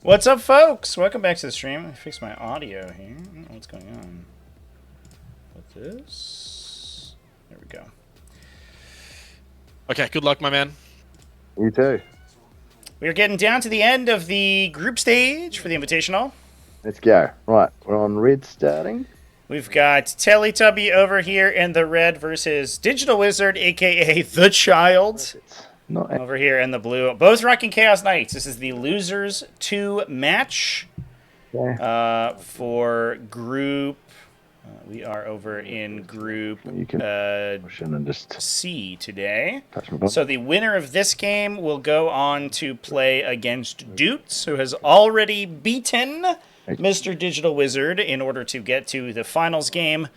What's up, folks? Welcome back to the stream. I fixed my audio here. I don't know what's going on with this. There we go. Okay, good luck, my man. You too. We're getting down to the end of the group stage for the Invitational. Let's go. Right, we're on red starting. We've got Telly over here in the red versus Digital Wizard, aka The Child, Not over here in the blue. Both rocking Chaos Knights. This is the Losers 2 match for group. We are over in group you can and just C today. touch my button. So the winner of this game will go on to play against Doots, who has already beaten Mr. Digital Wizard in order to get to the finals game.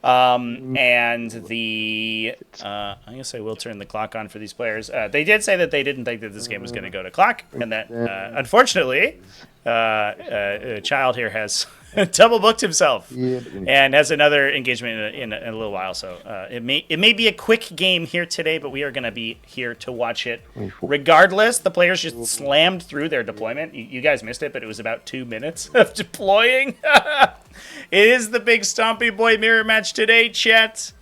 And the I guess I will turn the clock on for these players. They did say that they didn't think that this game was going to go to clock, and that unfortunately, Child here has double booked himself and has another engagement in a little while. So it may be a quick game here today, but we are going to be here to watch it regardless. The players just slammed through their deployment. You guys missed it, but it was about 2 minutes of deploying. It is the big Stompy Boy mirror match today, chat.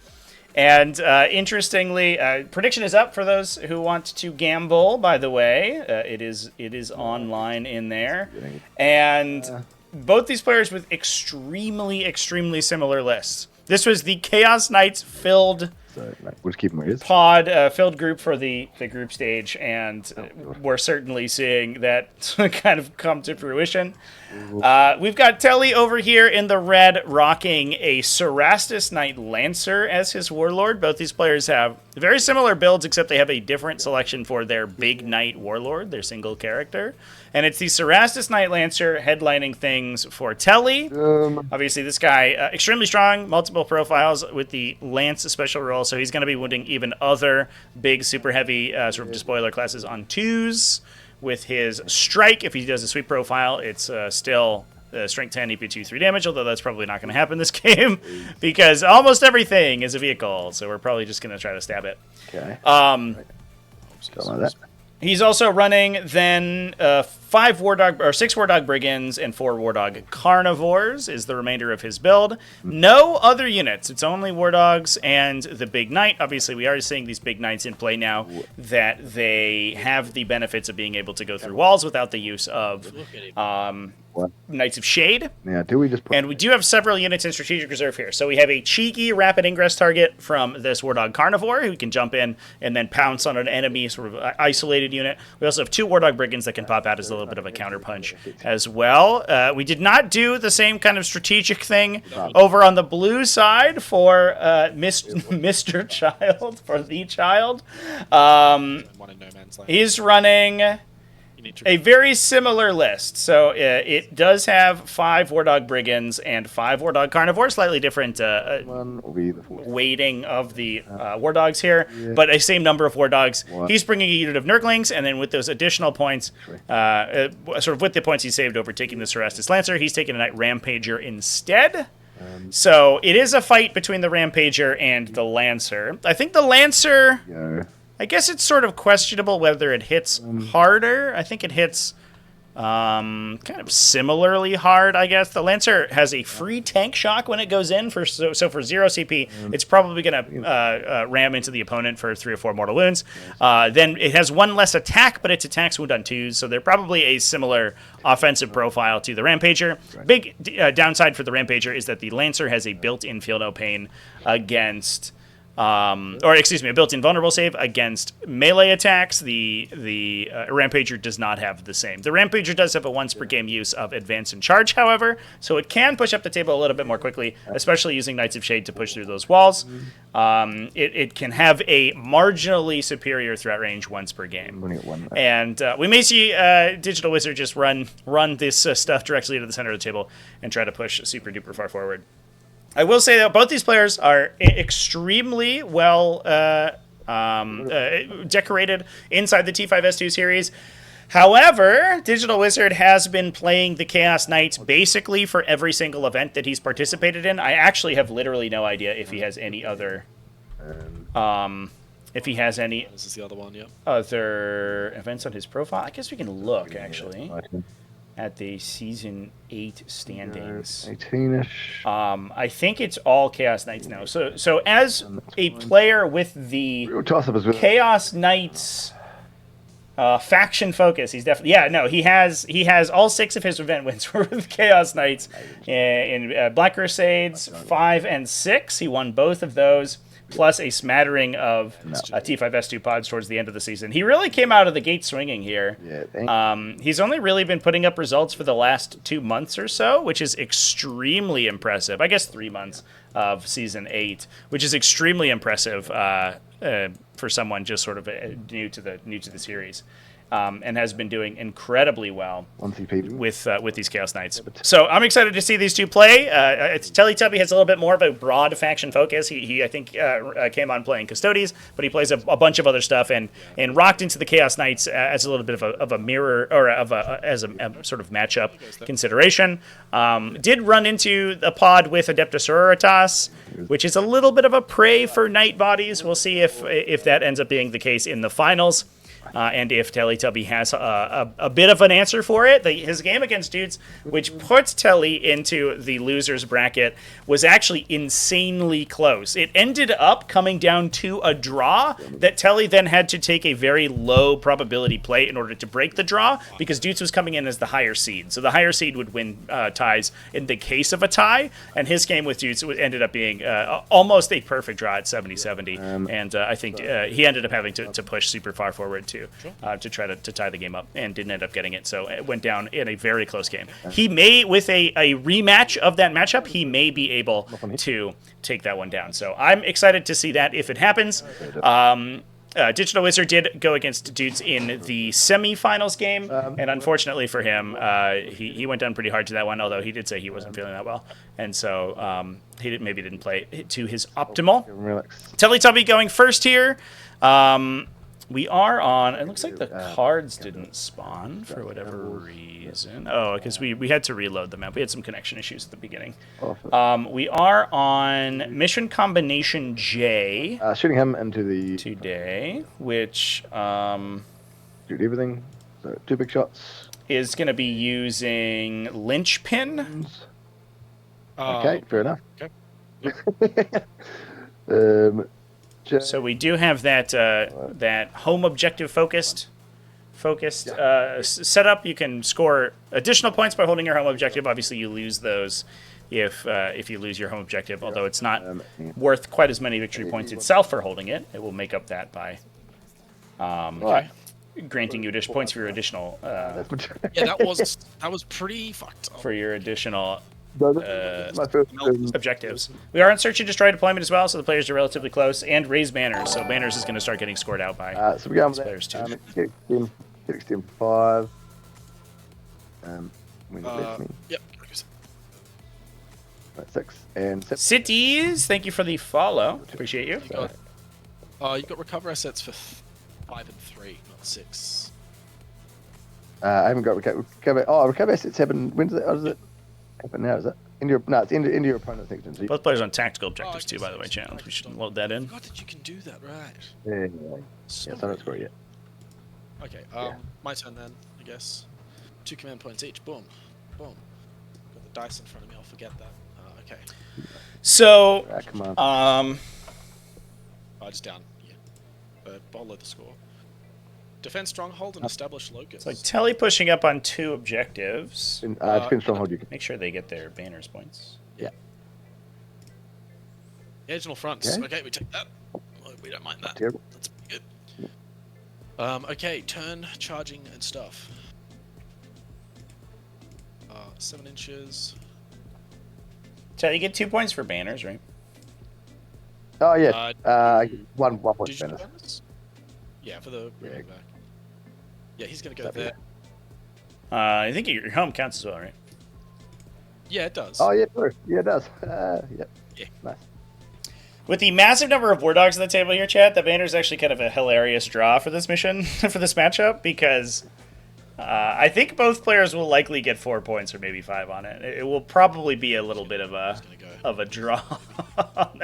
And interestingly, prediction is up for those who want to gamble. By the way, it is online in there, and both these players with extremely similar lists. This was the Chaos Knights filled pod filled group for the group stage, and we're certainly seeing that kind of come to fruition. We've got Telly over here in the red rocking a Cerastus Knight Lancer as his warlord. Both these players have very similar builds, except they have a different selection for their big knight warlord, their single character. And it's the Cerastus Knight Lancer headlining things for Telly. Obviously, this guy, extremely strong, multiple profiles with the Lance special role, so he's going to be wounding even other big, super heavy sort of despoiler classes on 2s. With his strike, if he does a sweep profile, it's still strength 10, EP 2, 3 damage, although that's probably not going to happen this game because almost everything is a vehicle, so we're probably just going to try to stab it. Okay. Like that. He's also running then 6 War Dog Brigands and 4 War Dog Carnivores is the remainder of his build. No other units. It's only War Dogs and the Big Knight. Obviously, we are seeing these Big Knights in play now that they have the benefits of being able to go through walls without the use of Knights of Shade. Now, and we do have several units in Strategic Reserve here. So we have a cheeky rapid ingress target from this War Dog Carnivore who can jump in and then pounce on an enemy sort of isolated unit. We also have 2 War Dog Brigands that can pop out as a little bit of a counterpunch as well. We did not do the same kind of strategic thing over on the blue side for Mr. Child, for the Child. He's running a very similar list. So it does have 5 War Dog Brigands and 5 War Dog Carnivores, slightly different weighting of the War Dogs here, but a same number of War Dogs. He's bringing a unit of Nurglings, and then with those additional points, sort of with the points he saved over taking the Cerastus Lancer, he's taking a Knight Rampager instead. So it is a fight between the Rampager and the Lancer. I think the Lancer... I guess it's sort of questionable whether it hits harder. I think it hits kind of similarly hard, I guess. The Lancer has a free tank shock when it goes in, so for 0 CP, it's probably going to ram into the opponent for 3 or 4 mortal wounds. Then it has 1 less attack, but its attacks wound on 2s, so they're probably a similar offensive profile to the Rampager. Big downside for the Rampager is that the Lancer has a built-in Feel No Pain against... a built-in vulnerable save against melee attacks. The Rampager does not have the same. The Rampager does have a once per game use of Advance and Charge, however, so it can push up the table a little bit more quickly, especially using Knights of Shade to push through those walls. It can have a marginally superior threat range once per game. And we may see Digital Wizard just run this stuff directly to the center of the table and try to push super duper far forward. I will say that both these players are extremely well decorated inside the T5S2 series. However, Digital Wizard has been playing the Chaos Knights basically for every single event that he's participated in. I actually have literally no idea if he has any other... if he has any This is the other one, yeah. other events on his profile. I guess we can look, actually. at the Season 8 standings. 18-ish. I think it's all Chaos Knights now. So as a player with the Real toss-up as well. Chaos Knights faction focus, he's definitely he has all 6 of his event wins were with Chaos Knights in Black Crusades 5 and 6. He won both of those, plus a smattering of T5S2 pods towards the end of the season. He really came out of the gate swinging here. He's only really been putting up results for the last 2 months or so, which is extremely impressive. I guess 3 months of Season 8, which is extremely impressive for someone just sort of new to the series. And has been doing incredibly well with these Chaos Knights. So I'm excited to see these two play. Teletubby has a little bit more of a broad faction focus. He I think came on playing Custodes, but he plays a bunch of other stuff and rocked into the Chaos Knights as a little bit of a mirror or as a sort of matchup consideration. Did run into a pod with Adeptus Sororitas, which is a little bit of a prey for Knight bodies. We'll see if that ends up being the case in the finals. And if Teletubby has a bit of an answer for it. His game against Dudes, which puts Telly into the loser's bracket, was actually insanely close. It ended up coming down to a draw that Telly then had to take a very low probability play in order to break the draw, because Dudes was coming in as the higher seed. So the higher seed would win ties in the case of a tie, and his game with Dudes ended up being almost a perfect draw at 70-70. And I think he ended up having to push super far forward to try to tie the game up, and didn't end up getting it. So it went down in a very close game. He may, with a rematch of that matchup, he may be able to take that one down. So I'm excited to see that if it happens. Digital Wizard did go against Dudes in the semifinals game, and unfortunately for him, he went down pretty hard to that one, although he did say he wasn't feeling that well. And so he didn't play to his optimal. Teletubby going first here. We are on, it looks like the cards didn't spawn for whatever reason. Oh, because we had to reload the map. We had some connection issues at the beginning. We are on Mission Combination J. Shooting him into the... today, which... shoot everything. So 2 big shots. Is going to be using Linchpin. Okay, fair enough. Okay. So we do have that home objective focused setup. You can score additional points by holding your home objective. Obviously, you lose those if you lose your home objective. Although it's not worth quite as many victory points itself for holding it. It will make up that by granting you additional points for your additional. Yeah, that was pretty fucked up. For your additional. My first objectives. We are on search and destroy deployment as well, so the players are relatively close, and raise banners. So banners is going to start getting scored out by so we go on players too. Extend 5. Yep. 6 and 7. Cities, thank you for the follow. Appreciate you. You got recover assets for 5 and 3, not 6. I haven't got recover. Oh, recover assets happen. When's it? How does it happen now? Is it into your opponent's section? So Both players on tactical objectives too, by the way, channel. We should load that in. I forgot that you can do that, right? Yeah, so I don't score yet. Okay, my turn then, I guess. 2 command points each. Boom. Boom. Got the dice in front of me, I'll forget that. Okay. So, Come on. Just down here. Below the score. Defend stronghold and establish locus. it's like Telly pushing up on 2 objectives. Defend stronghold. You can Make sure they get their banners points. Yeah. Edginal fronts. Okay, we take that. We don't mind that. Terrible. That's good. Okay, turn, charging, and stuff. 7 inches. So you get 2 points for banners, right? Oh yeah. One point Digital bonus. bonus? Yeah, for the bringing back. Yeah, he's gonna go there. I think your home counts as well, right? Yeah, it does. Oh yeah, true. Yeah, it does. Yep. Yeah. Nice. With the massive number of war dogs on the table here, chat, the banner is actually kind of a hilarious draw for this mission, for this matchup, because I think both players will likely get 4 points or maybe 5 on it. It will probably be a little bit of a draw on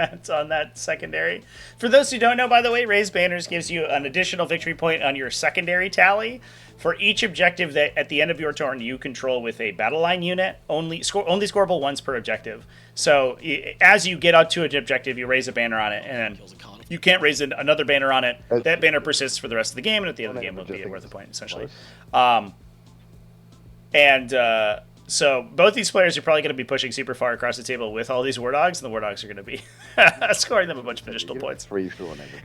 that secondary. For those who don't know, by the way, Raised Banners gives you an additional victory point on your secondary tally for each objective that at the end of your turn you control with a battle line unit. Only scoreable once per objective. So as you get up to an objective, you raise a banner on it, and you can't raise another banner on it. That banner persists for the rest of the game, and at the end of the game, will be worth a point, essentially. So both these players are probably going to be pushing super far across the table with all these War Dogs, and the War Dogs are going to be scoring them a bunch of additional points.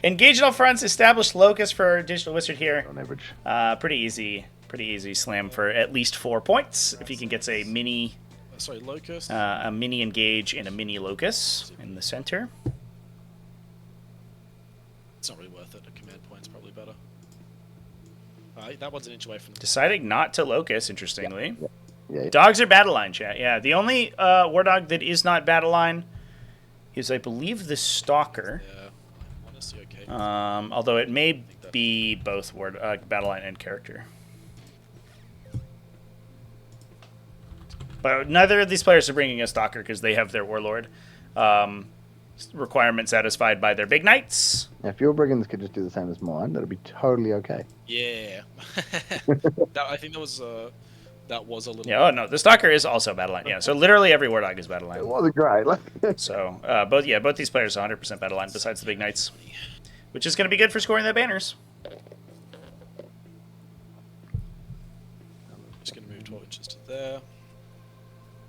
Engage all fronts, establish locus for Digital Wizard here. On average. Pretty easy slam for at least 4 points if he can get a mini. Locust. A mini engage and a mini locus in the center. It's not really worth it. A command point's probably better. That one's an inch away from the... Deciding not to locus, interestingly. Yeah. Dogs are battle line, chat. Yeah, the only War Dog that is not battle line is, I believe, the Stalker. Yeah, honestly, okay. Although it may be both battle line and character. But neither of these players are bringing a Stalker because they have their Warlord requirement satisfied by their Big Knights. Now, if your brigands could just do the same as mine, that'd be totally okay. Yeah. I think that was a little... Yeah, oh no, the Stalker is also battle line. Yeah, so literally every War Dog is battle line. It wasn't great. So both these players are 100% battle line besides the Big Knights, which is going to be good for scoring the banners. Just going to move 12 inches to there.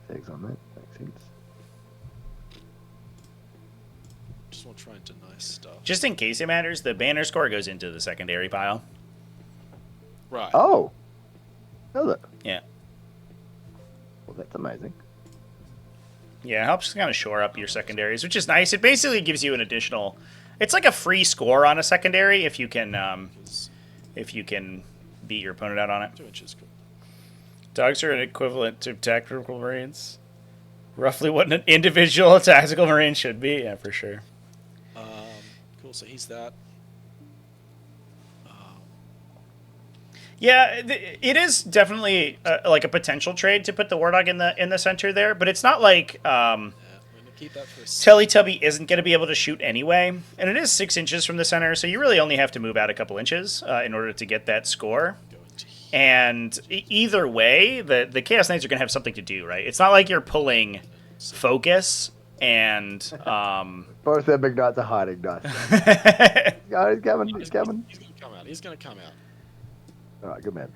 Tags on that. Makes sense. Just want to try and deny stuff. Just in case it matters, the banner score goes into the secondary pile. Right. Oh. Does it? Yeah. Well, that's amazing. Yeah, it helps kind of shore up your secondaries, which is nice. It basically gives you an additional... It's like a free score on a secondary if you can beat your opponent out on it. 2 inches, cool. Dogs are an equivalent to tactical marines. Roughly what an individual tactical marine should be, yeah, for sure. Cool, so he's that. Yeah, it is definitely like a potential trade to put the War Dog in the center there, but it's not like Yeah, we're gonna keep that for a Teletubby isn't going to be able to shoot anyway, and it is 6 inches from the center, so you really only have to move out a couple inches in order to get that score. Go into here. And either way, the Chaos Knights are going to have something to do, right? It's not like you're pulling focus and... Both their big knights are hiding, nice. Yeah, he's coming. He's gonna come out. All right, good man.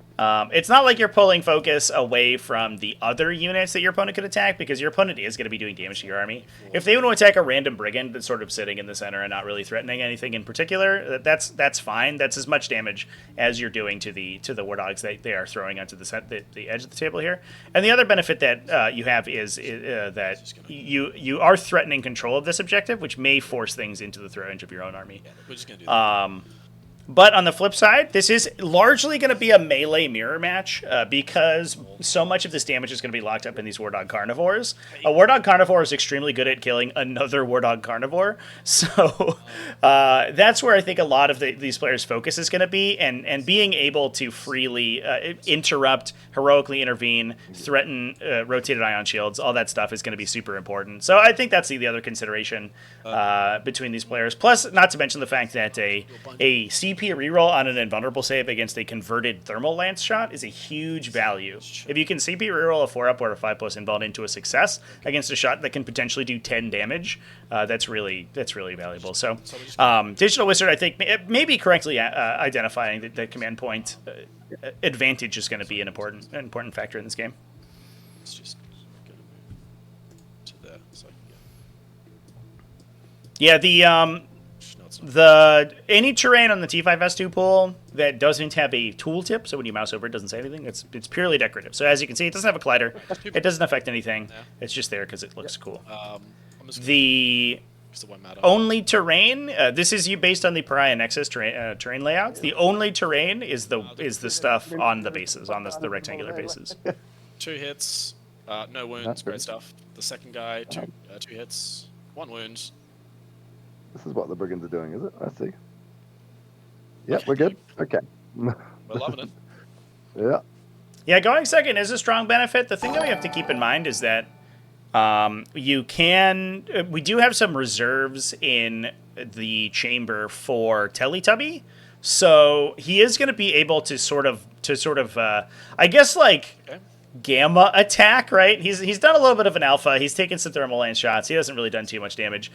It's not like you're pulling focus away from the other units that your opponent could attack, because your opponent is going to be doing damage to your army. If they want to attack a random brigand that's sort of sitting in the center and not really threatening anything in particular, that's fine. That's as much damage as you're doing to the War Dogs that they are throwing onto the edge of the table here. And the other benefit that you have is that you are threatening control of this objective, which may force things into the throw range of your own army. Yeah, we're just gonna do that. But on the flip side, this is largely going to be a melee mirror match because so much of this damage is going to be locked up in these War Dog Carnivores. A War Dog Carnivore is extremely good at killing another War Dog Carnivore. So that's where I think a lot of these players' focus is going to be, and being able to freely interrupt, heroically intervene, threaten rotated ion shields, all that stuff is going to be super important. So I think that's the other consideration between these players. Plus, not to mention the fact that a CP reroll on an invulnerable save against a converted thermal lance shot is a huge value. If you can CP reroll a 4-up or a 5+ invuln into a success against a shot that can potentially do 10 damage, that's really valuable. So Digital Wizard, I think, may be correctly identifying that the command point advantage is going to be an important factor in this game. It's just gonna move to there, so I can get... Yeah, any terrain on the T5S2 pool that doesn't have a tooltip, so when you mouse over it doesn't say anything, it's purely decorative. So as you can see, it doesn't have a collider. It doesn't affect anything. Yeah. It's just there because it looks cool. I'm just The because it won't matter. only terrain, this is based on the Pariah Nexus terrain layouts. The only terrain is the stuff on the bases, on the rectangular bases. 2 hits, no wounds, That's great good. stuff. The second guy, 2 hits, 1 wound. This is what the brigands are doing, is it? I see. Yep, we're good. Okay. We're loving it. Yeah. Yeah, going second is a strong benefit. The thing that we have to keep in mind is that we do have some reserves in the chamber for Teletubby, so he is going to be able to sort of I guess like Okay. gamma attack, right? He's done a little bit of an alpha. He's taken some thermal lance shots. He hasn't really done too much damage.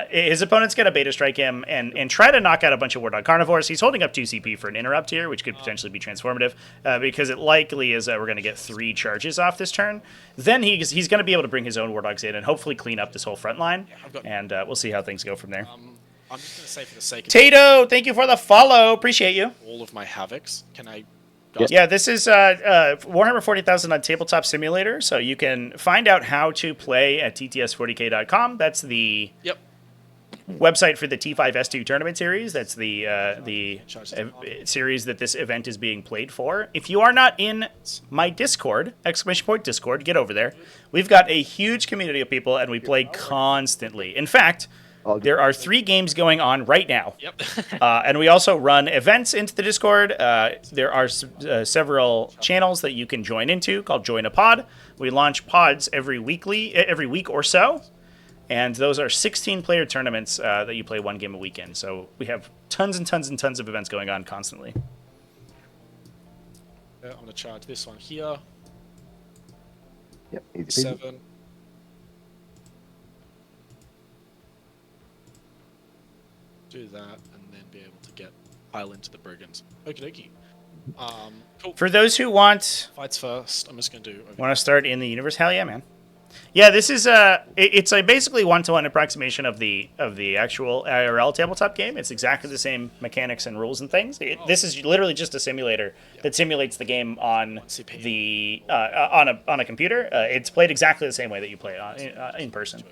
His opponent's going to beta strike him and try to knock out a bunch of Wardog Carnivores. He's holding up 2 CP for an interrupt here, which could potentially be transformative because it likely is we're going to get 3 charges off this turn. Then he's going to be able to bring his own Wardogs in and hopefully clean up this whole front line. And we'll see how things go from there. I'm just going to say for the sake of Tato, thank you for the follow. Appreciate you. all of my Havocs, can I... Yeah, this is Warhammer 40,000 on Tabletop Simulator, so you can find out how to play at tts40k.com. That's the Yep. website for the T5S2 tournament series. That's the series that this event is being played for. If you are not in my Discord, !Discord, get over there. We've got a huge community of people, and we play constantly. In fact, there are 3 games going on right now. Yep. And we also run events into the Discord. There are several channels that you can join into called Join a Pod. We launch pods every week or so. And those are 16-player tournaments that you play 1 game a weekend. So we have tons and tons and tons of events going on constantly. I'm going to charge this one here. Yep, easy peasy. 7. Do that, and then be able to pile into the brigands. Okie dokie. Cool. For those who want Fights first. I'm just going to do... to start in the universe, hell yeah, man. Yeah, this is it's a basically 1-to-1 approximation of the actual IRL tabletop game. It's exactly the same mechanics and rules and things. This is literally just a simulator that simulates the game on the on a computer. It's played exactly the same way that you play it in person.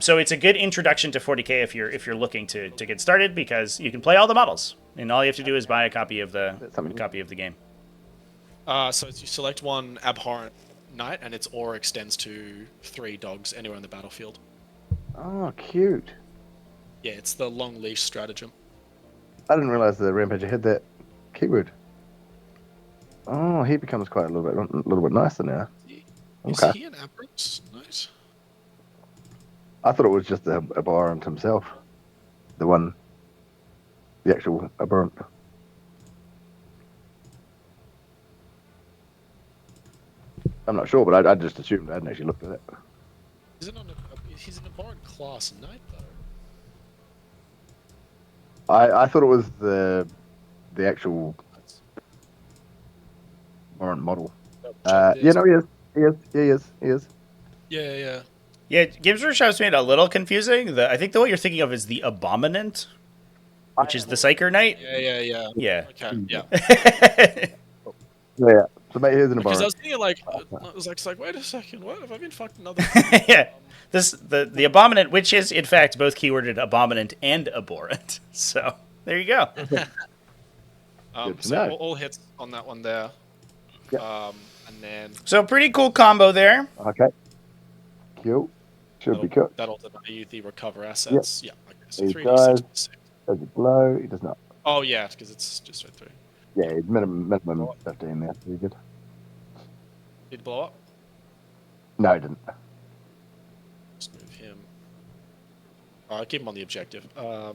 So it's a good introduction to 40k if you're looking to get started, because you can play all the models and all you have to do is buy a copy of the game. So you select one abhorrent knight, and its aura extends to 3 dogs anywhere on the battlefield. Oh, cute. Yeah, it's the long leash stratagem. I didn't realize the Rampager had that keyword. Oh, he becomes quite a little bit nicer now. Is Okay. he an aberrant knight? I thought it was just a abhorrent himself. The actual abhorrent. I'm not sure, but I just assumed. I hadn't actually looked at it. He's an abhorrent class knight, though. I thought it was the actual abhorrent model. Yeah, no, he is. Yeah. Yeah, Games Workshop's made it a little confusing. I think the one you're thinking of is the Abominant, which is the Psyker Knight. Yeah. Yeah. Okay, yeah. Yeah. So mate, here's an Because I abhorrent. was thinking, like, I was like, wait a second, what? Have I been fucked another Yeah. The Abominant, which is, in fact, both keyworded Abominant and Abhorrent. So, there you go. Good to So know. all hits on that one there. Yep. And then... So, pretty cool combo there. Okay. Cool. Should be cool. That'll deny the recover assets. Yep. Yeah, okay. So He 3d6 does. plus 6. Does it glow? He does not. Oh, yeah, because it's just straight through. Yeah, minimum 15 there. Pretty good. Did it blow up? No, he didn't. Just move him. Keep him on the objective. Oh,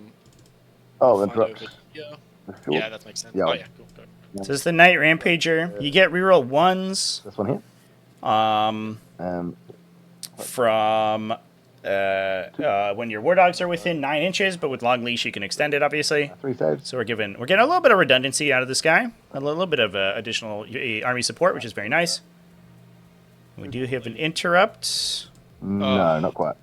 Fight interrupt. over here. Sure. Yeah, that makes sense. Yeah. Oh, yeah, cool. Go. So, it's the Knight Rampager. You get reroll 1s. This one here. From when your War Dogs are within 9 inches, but with long leash you can extend it, obviously. 3 saves. So we're getting a little bit of redundancy out of this guy, a little bit of additional army support, which is very nice. We do have an interrupt. No, not quite.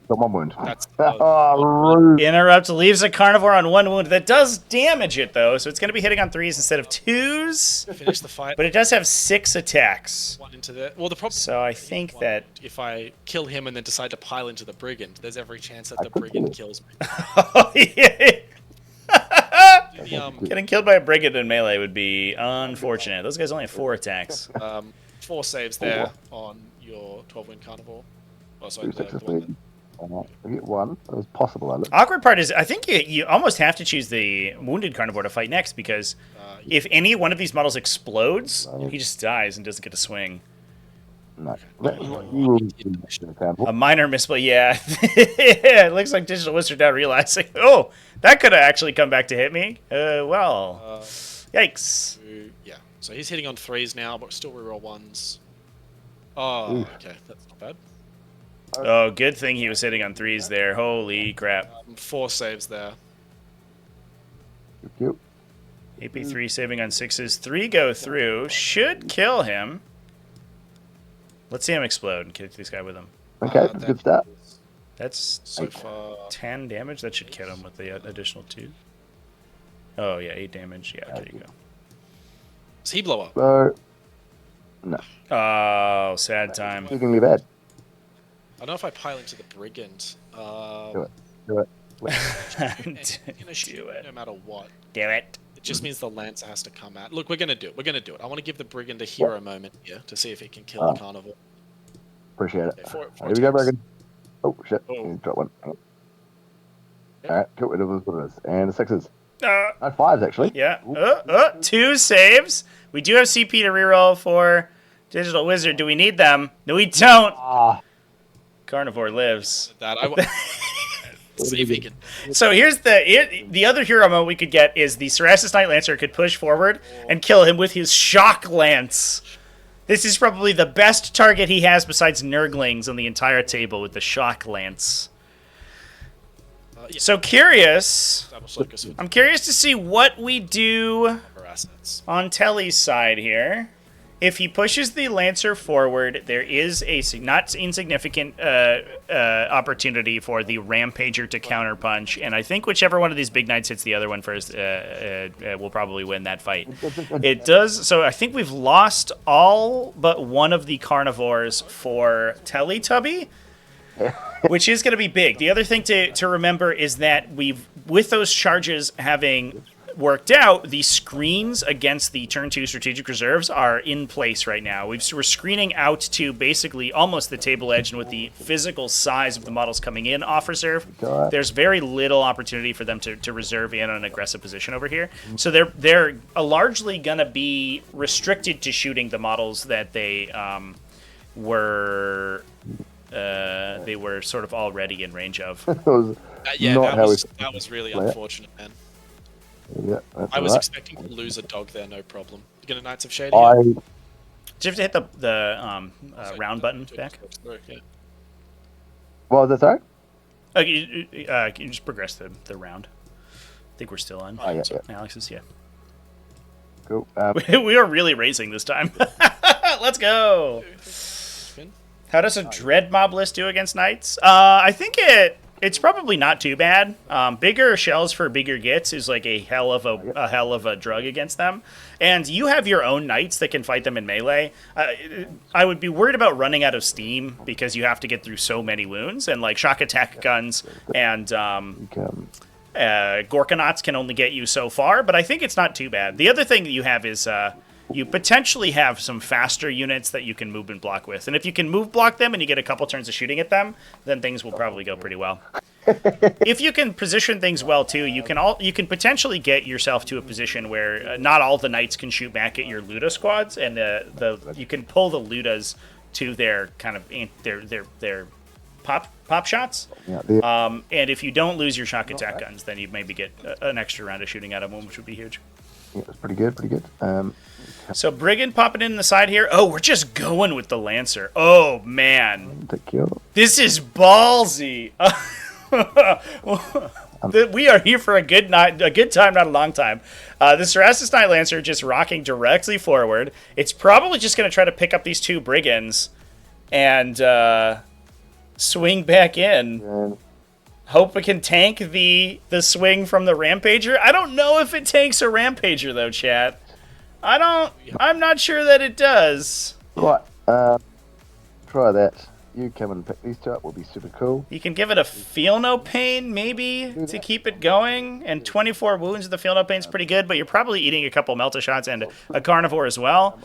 Got 1 wound. That's Oh, rude. Interrupt leaves a carnivore on 1 wound. That does damage it though, so it's going to be hitting on 3s instead of 2s. finish the fight. But it does have 6 attacks. One into there. Well, the problem. So I think that if I kill him and then decide to pile into the brigand, there's every chance that the brigand kills me. oh, yeah. The, Getting killed by a brigand in melee would be unfortunate. Those guys only have 4 attacks. 4 saves there on your 12-win carnivore. Oh, sorry, 2 6 the one that I get one. It was possible. Awkward part is I think you almost have to choose the wounded carnivore to fight next because if any one of these models explodes, he just dies and doesn't get to swing. No. You will be A minor misplay, yeah. It looks like Digital Wizard now realizing, oh, that could have actually come back to hit me. Yikes. Yeah, so he's hitting on 3s now, but still reroll 1s. Oh, okay, that's not bad. Oh, good thing he was hitting on 3s there. Holy crap. 4 saves there. Cute. AP3 saving on 6s. 3 go through. Should kill him. Let's see him explode and kill this guy with him. Okay, that's a good start. That's so far 10 damage. That should kill him with the additional 2. Oh, yeah, 8 damage. Yeah, there you go. Does he blow up? No. Oh, sad time. It's going to be bad. I don't know if I pile into the Brigand. Do it. Do it. Gonna shoot no matter what. Do it. It just means the Lancer has to come out. Look, we're gonna do it. We're gonna do it. I want to give the Brigand a hero moment here to see if he can kill the Carnivore. Appreciate it. Okay, four Here we go, attacks. Brigand. Oh, shit. Oh. Drop one. Alright, get rid of what it is. And the 6s. Uh, No, 5s, actually. Yeah. 2 saves. We do have CP to reroll for Digital Wizard. Do we need them? No, we don't. Ah. Carnivore lives. That see if he can. So here's the other hero moment we could get is the Cerastus Knight Lancer could push forward and kill him with his Shock Lance. This is probably the best target he has besides Nurglings on the entire table with the Shock Lance. Yeah. So curious. Focus with I'm curious to see what we do our assets. on Telly's side here. If he pushes the Lancer forward, there is a not insignificant opportunity for the Rampager to counterpunch, and I think whichever one of these big knights hits the other one first will probably win that fight. It does, so I think we've lost all but one of the carnivores for Teletubby, which is going to be big. The other thing to remember is that with those charges having worked out, the screens against the turn 2 strategic reserves are in place right now. We're screening out to basically almost the table edge, and with the physical size of the models coming in off reserve, there's very little opportunity for them to reserve in an aggressive position over here. So they're largely going to be restricted to shooting the models that they were sort of already in range of. That was really unfortunate, man. Yeah, I was expecting to lose a dog there, no problem. You gonna Knights of Shady? Did you have to hit the round button back? Yeah. What was that, sorry? Can you just progress the round? I think we're still on. Oh, yeah. Alex's, yeah. Cool. We are really racing this time. Let's go. How does a Dread Mob list do against Knights? I think it's probably not too bad. Bigger shells for bigger gits is like a hell of a drug against them. And you have your own knights that can fight them in melee. I would be worried about running out of steam because you have to get through so many wounds. And like shock attack guns and Gorkanauts can only get you so far. But I think it's not too bad. The other thing that you have is you potentially have some faster units that you can move and block with. And if you can move block them and you get a couple turns of shooting at them, then things will probably go pretty well. If you can position things well too, you can potentially get yourself to a position where not all the knights can shoot back at your Luda squads, and you can pull the Ludas to their kind of their pop shots. And if you don't lose your shock attack guns, then you maybe get an extra round of shooting at them, which would be huge. Yeah, it's pretty good. So Brigand popping in the side here. Oh, we're just going with the Lancer. Oh, man. This is ballsy. We are here for a good time, not a long time. The Cerastus Knight Lancer just rocking directly forward. It's probably just going to try to pick up these 2 Brigands and swing back in. Hope it can tank the swing from the Rampager. I don't know if it tanks a Rampager, though, chat. I'm not sure that it does. Right. Try that. You come and pick these 2 up will be super cool. You can give it a Feel No Pain, maybe, to keep it going. And 24 wounds of the Feel No Pain is pretty good, but you're probably eating a couple Melta shots and a Carnivore as well.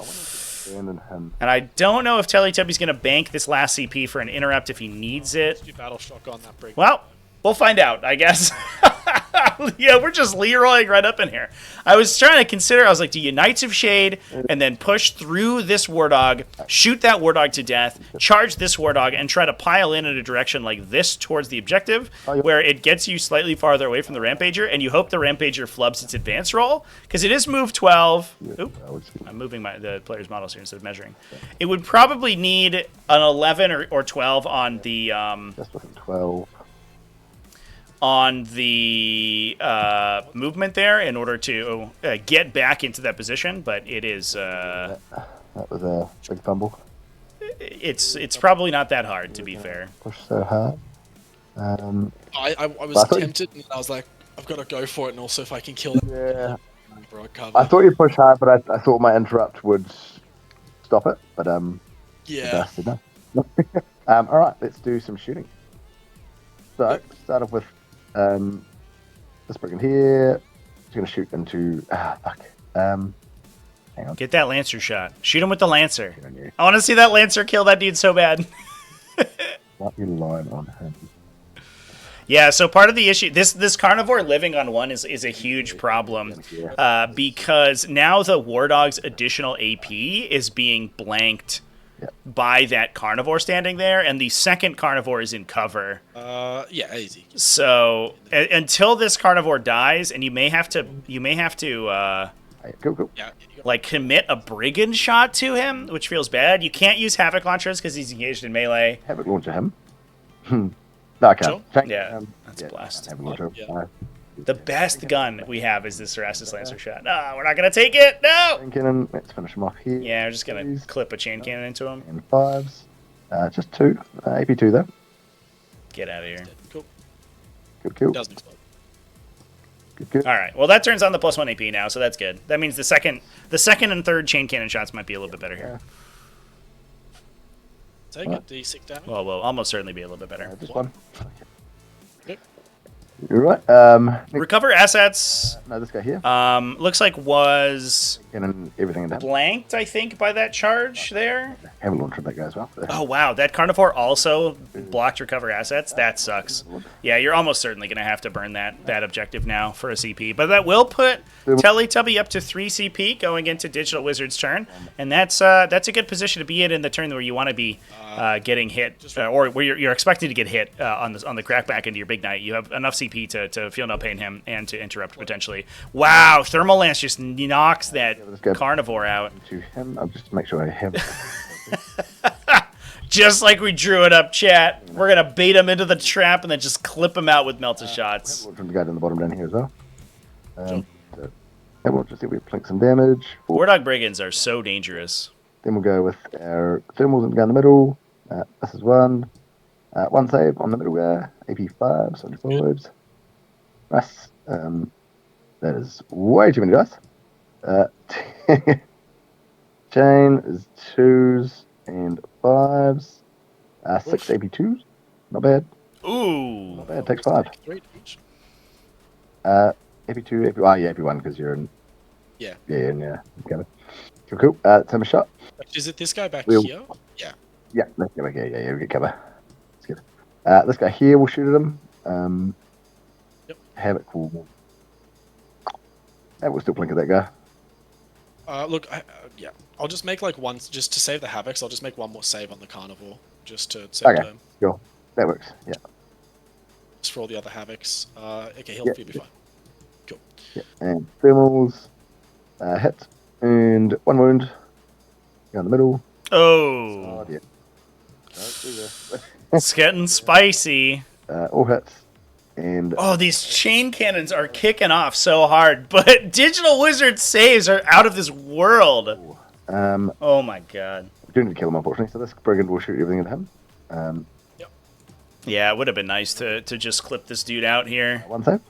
Abandon him. And I don't know if Teletubby's going to bank this last CP for an interrupt if he needs it. Do battle shotgun that break. Well, we'll find out, I guess. Yeah, we're just Leroying right up in here. I was trying to consider, I was like, do you Knights of Shade and then push through this War Dog, shoot that War Dog to death, charge this War Dog, and try to pile in a direction like this towards the objective, where it gets you slightly farther away from the Rampager, and you hope the Rampager flubs its advance roll, because it is move 12. Oop, I'm moving the player's models here instead of measuring. It would probably need an 11 or 12 on the... Just looking 12. On the movement there in order to get back into that position, but it is... That was a big fumble. It's probably not that hard, to be fair. Push so hard. I was tempted, and I was like, I've got to go for it, and also if I can kill them. Yeah. Bro, cover. I thought you pushed hard, but I thought my interrupt would stop it, but Yeah. did not. All right, let's do some shooting. So start off with this brigand here. It's gonna shoot into fuck. Hang on. Get that Lancer shot. Shoot him with the Lancer. I want to see that Lancer kill that dude so bad. Might be line on him. Yeah, so part of the issue, this carnivore living on one is a huge problem because now the War Dog's additional AP is being blanked by that carnivore standing there, and the second carnivore is in cover. Yeah, easy. So until this carnivore dies, and you may have to Go. Yeah. like commit a brigand shot to him, which feels bad. You can't use havoc launchers because he's engaged in melee. Havoc launcher him. No, I can't. Sure. Yeah, that's a blast. Havoc launcher. Yeah. The best gun we have is this Cerastus Lancer shot. No, we're not gonna take it. No. Chain cannon. Let's finish him off here. Yeah, we're just gonna clip a chain cannon into him. And 5s. Just 2. AP2 though. Get out of here. Cool. Good kill. Doesn't explode. Good. All right. Well, that turns on the +1 AP now, so that's good. That means the second and third chain cannon shots might be a little bit better here. Take it. D6 damage. Well, will almost certainly be a little bit better. Just one. Yep. You're right. Recover assets. No, this guy here. Looks like was And everything in that. blanked, I think, by that charge there. Have a launcher that guy as well. Oh, wow. That carnivore also blocked recover assets. That sucks. Yeah, you're almost certainly going to have to burn that objective now for a CP. But that will put Teletubby up to 3 CP going into Digital Wizard's turn. And that's a good position to be in the turn where you want to be getting hit, or where you're expecting to get hit on the crackback into your Big Knight. You have enough CP to feel no pain him and to interrupt potentially. Wow, Thermal Lance just knocks that carnivore out. To him, I'll just make sure I have. Just like we drew it up, chat. We're gonna bait him into the trap and then just clip him out with melted shots. From the guy down the bottom down here as well. So, we'll just see if we plink some damage. War Dog Brigands are so dangerous. Then we'll go with our thermals and go in the middle. This is 1. 1 save on the middle guy. AP5, so forwards. Nice. That is way too many dice. Chain is 2s and 5s. 6 AP2s. Not bad. Ooh. Not bad. Takes 5. 3 each. AP2, AP1 because you're in. Yeah. Yeah. Okay. Cool. Time a shot. Is it this guy back We'll- here? Yeah. Yeah, let's go back. Yeah, we get cover. Let's get this guy here, we'll shoot at him. Yep. Havoc will still blink at that guy. Look, yeah. I'll just make like one, just to save the Havocs, I'll just make one more save on the Carnivore, just to save Okay. time. Sure. That works. Yeah. Just for all the other Havocs. Okay, he'll be fine. Cool. Yeah. And thermals, hit, and 1 wound. Go in the middle. Oh. Yeah. Don't do this. It's getting spicy. All hits. And Oh, these chain cannons are kicking off so hard, but Digital Wizard saves are out of this world. Oh my god. we do need to kill him, unfortunately, so this brigand will shoot everything at him. Yeah, it would have been nice to just clip this dude out here. 1 save.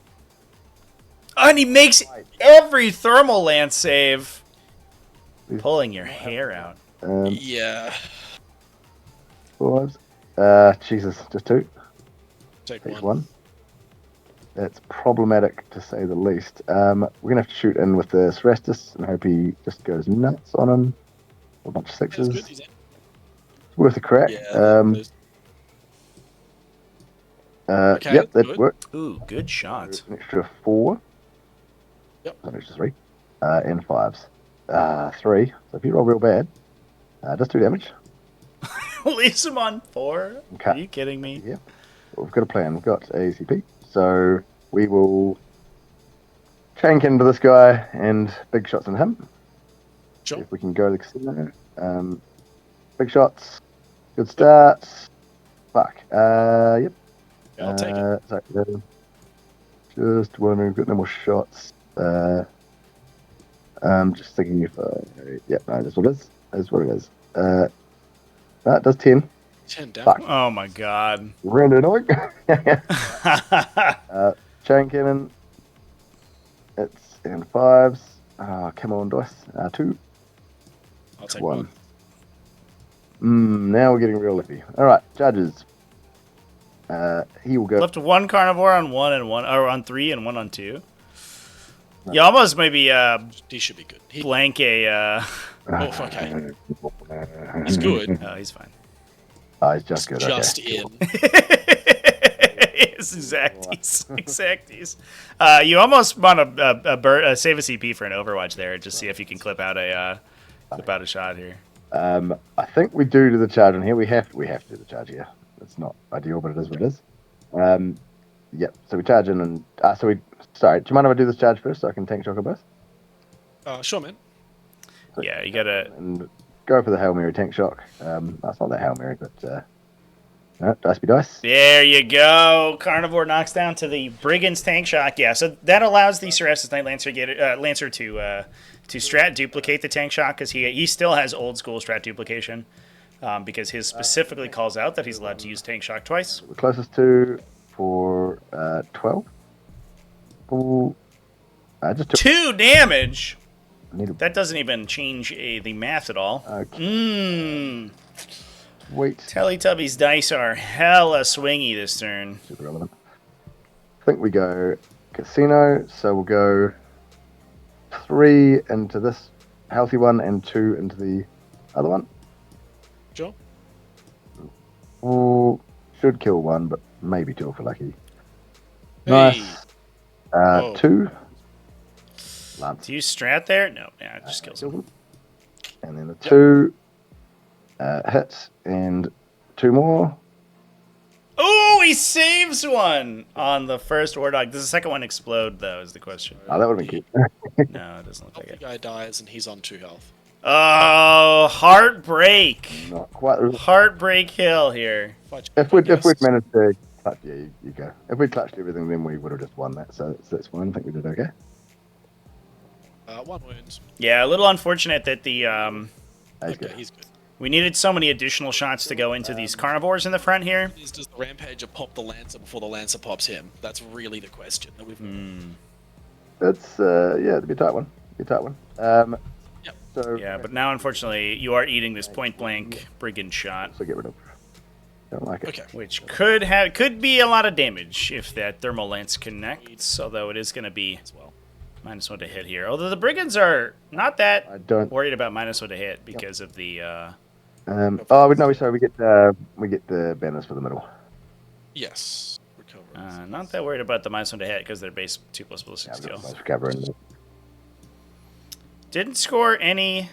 Oh, and he makes every Thermal Lance save. Pulling your hair out. Yeah. 5s. Jesus, just 2. Take Takes one. 1. That's problematic to say the least. We're gonna have to shoot in with the Cerastus and hope he just goes nuts on him. a bunch of That's sixes. good. It's He's in. worth a crack. Yeah. Okay, Yep, that good. worked. Ooh, good shot. So an extra 4. Yep. So an extra 3. And 5s. 3. So if you roll real bad, just 2 damage. Leaves him on 4? Okay. Are you kidding me? Yeah. We've got a plan. We've got ACP. So we will shank into this guy and big shots on him. Sure. If we can go to the casino. Big shots. Good starts. Fuck. Yep. Yeah, I'll take it. Sorry. Just wondering, we've got no more shots. Just thinking if yep, no, that's what it is. That's what it is. That does 10. 10 down. Fuck. Oh my god. Really annoying. Chain cannon. It's in 5s. Come on, dice. 2. I'll take 1. one. Now we're getting real iffy. Alright, judges. He will go. Left 1 carnivore on 1 and 1, or on 3 and 1 on 2. You almost maybe He should be good. blank a. Oh, fuck, okay. He's good. Oh, he's fine. He's just good. Just okay. in. It's exacties. Exacties. You almost want to save a CP for an Overwatch there. Just see if you can clip out a shot here. I think we do the charge on here. We have to do the charge here. It's not ideal, but it is what it is. Yep. So we charge in and sorry. Do you mind if I do this charge first so I can tank shock both? Sure, man. Yeah, you gotta and go for the Hail Mary tank shock. That's not the Hail Mary, but no, dice be dice. There you go. Carnivore knocks down to the Brigand's tank shock. Yeah, so that allows the Cerastus Knight Lancer to strat duplicate the tank shock because he still has old school strat duplication because his specifically calls out that he's allowed to use tank shock twice. The closest to for 12. Ooh, just 2 damage. need That doesn't even change the math at all. to wait. Teletubbies dice are hella swingy this turn. Super relevant. I think we go casino, so we'll go 3 into this healthy one and 2 into the other one. Sure. Ooh, should kill 1, but maybe 2 for lucky. Hey. Nice. Whoa. 2. Lance. Do you strat there? No, yeah, it just kills him. And then the 2 hits and 2 more. Oh, he saves one on the first War Dog. Does the second one explode, though, is the question. Oh, that would have been cute. No, it doesn't look like The it. guy dies and he's on 2 health. Oh, heartbreak. Not quite. Heartbreak hill here. If we'd managed to clutch, yeah, you go. If we clutched everything, then we would have just won that. So that's fine. I think we did okay. 1 wound. Yeah, a little unfortunate that the He's Okay, good. he's good. we needed so many additional shots to go into these carnivores in the front here. Does the Rampager pop the Lancer before the Lancer pops him? That's really the question that we've. It's it'd be a tight one. Yep. So Yeah, but now unfortunately you are eating this point blank brigand shot, so get rid of. Don't like it. Okay. which could be a lot of damage if that thermal lance connects. Although it is going to be As well. -1 to hit here. Although the brigands are not that I don't. worried about -1 to hit because of the. We get the banners for the middle. Yes. Recover. Not that worried about the -1 to hit because they're base 2+ Yeah, ballistic we've got skill. most cover in Didn't score any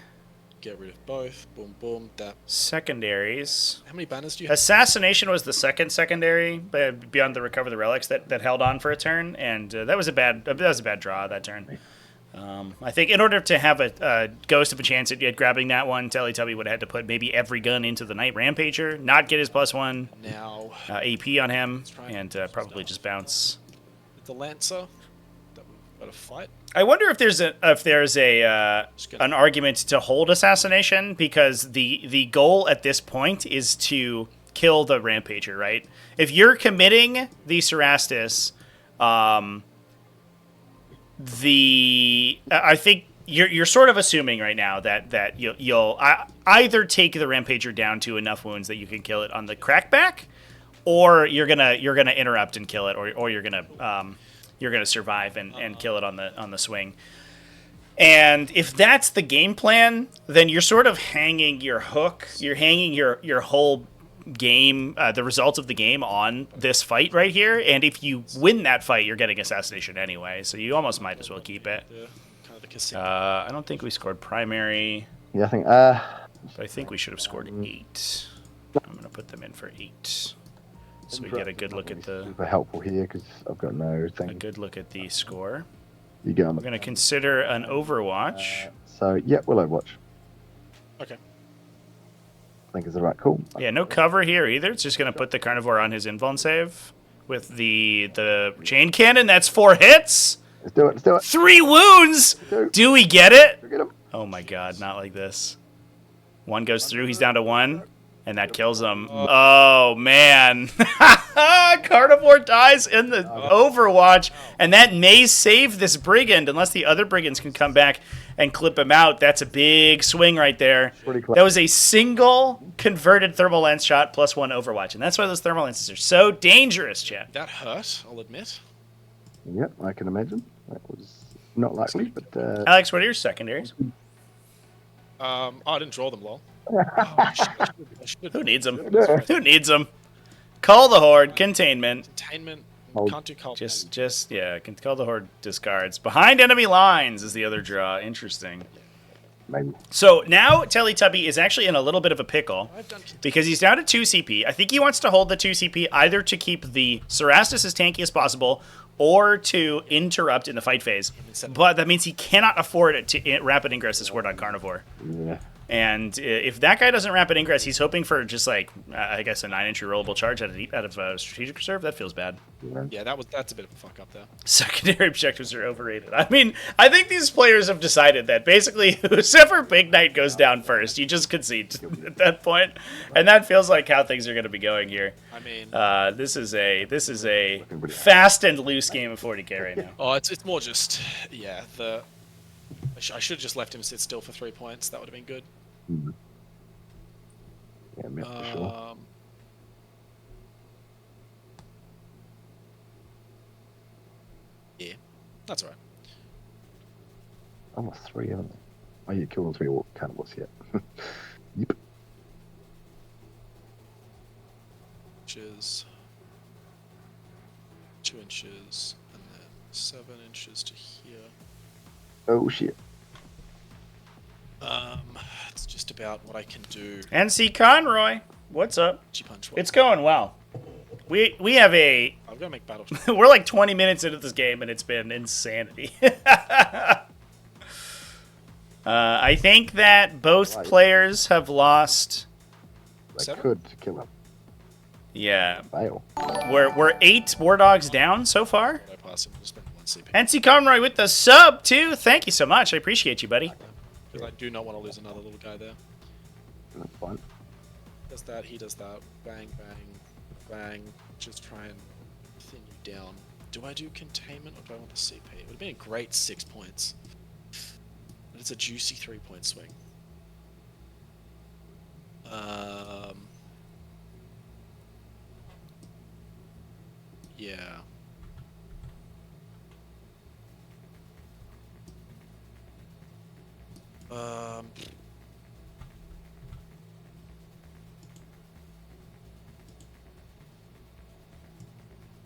Get rid of both. Boom, boom. That. secondaries. How many banners do you have? Assassination was the second secondary beyond the recover the relics that held on for a turn, and that was a bad draw that turn. I think in order to have a ghost of a chance at grabbing that one, Teletubby would have had to put maybe every gun into the Night Rampager, not get his +1 Now, AP on him, and probably just bounce. with the Lancer, that we've got to fight. I wonder if there's an argument to hold assassination because the goal at this point is to kill the Rampager, right? If you're committing the Cerastus, I think you're sort of assuming right now that you'll either take the Rampager down to enough wounds that you can kill it on the crackback, or you're gonna interrupt and kill it, or you're gonna survive and kill it on the swing. And if that's the game plan, then you're sort of hanging your hook. You're hanging your whole game, the results of the game on this fight right here. And if you win that fight, you're getting assassination anyway. So you almost might as well keep it. Kind of the casino. I don't think we scored primary. Yeah, I think. But I think we should have scored 8. I'm going to put them in for 8. So we get a good look at the Super helpful here because I've got no thing. a good look at the score. You go on. We're going to consider an Overwatch. So yeah, we'll Overwatch. Okay. I think is the right call. Yeah, no cover here either. It's just going to put the Carnivore on his invuln save with the chain cannon. That's 4 hits. Let's do it. Let's do it. 3 wounds. Go. Do we get it? Get him. Oh my god, not like this. 1 goes through. He's down to 1. And that kills him. Oh, man. Carnivore dies in the Overwatch. And that may save this Brigand, unless the other Brigands can come back and clip him out. That's a big swing right there. Pretty close. That was a single converted thermal lance shot plus 1 Overwatch. And that's why those thermal lances are so dangerous, Chad. That hurt, I'll admit. Yep, I can imagine. That was not likely, but Alex, what are your secondaries? Oh, I didn't draw them, lol. I should. Who needs them? Who needs them? Call the Horde. Containment. Containment. Oh. Can't do cult. Yeah, can call the Horde discards. Behind enemy lines is the other draw. Interesting. maybe. So now Teletubby is actually in a little bit of a pickle I've done because he's down to 2 CP. I think he wants to hold the 2 CP either to keep the Cerastus as tanky as possible or to interrupt in the fight phase. But that means he cannot afford it to rapid ingress his Horde on Carnivore. Yeah. And if that guy doesn't rapid ingress, he's hoping for just like, I guess, a 9-inch rollable charge out of strategic reserve. That feels bad. Yeah, that's a bit of a fuck up there. Secondary objectives are overrated. I mean, I think these players have decided that basically whoever Big Knight goes down first, you just concede at that point. And that feels like how things are going to be going here. I mean, This is a fast and loose game of 40k right now. oh, it's more just, yeah, I should have just left him sit still for 3 points. That would have been good. Hmm. Yeah, mid for sure. Yeah, that's alright. Almost 3, haven't they? Oh, you killed all 3 cannibals yet. Yep. Inches, 2 inches, and then 7 inches to here. Oh shit. It's just about what I can do. NC Conroy, what's up? Punch. It's going well. We have a I'm gonna make battle. we're like 20 minutes into this game and it's been insanity. I think that both players have lost. They 7? could kill him. Yeah, Fail. we're 8 War Dogs down so far. I pass him. We'll spend 1 CP. NC Conroy with the sub too. Thank you so much. I appreciate you, buddy. Because I do not want to lose another little guy there. That's fine. Does that, he does that. Bang, bang, bang. Just try and thin you down. Do I do containment or do I want the CP? It would have been a great 6 points. But it's a juicy 3-point swing. Yeah.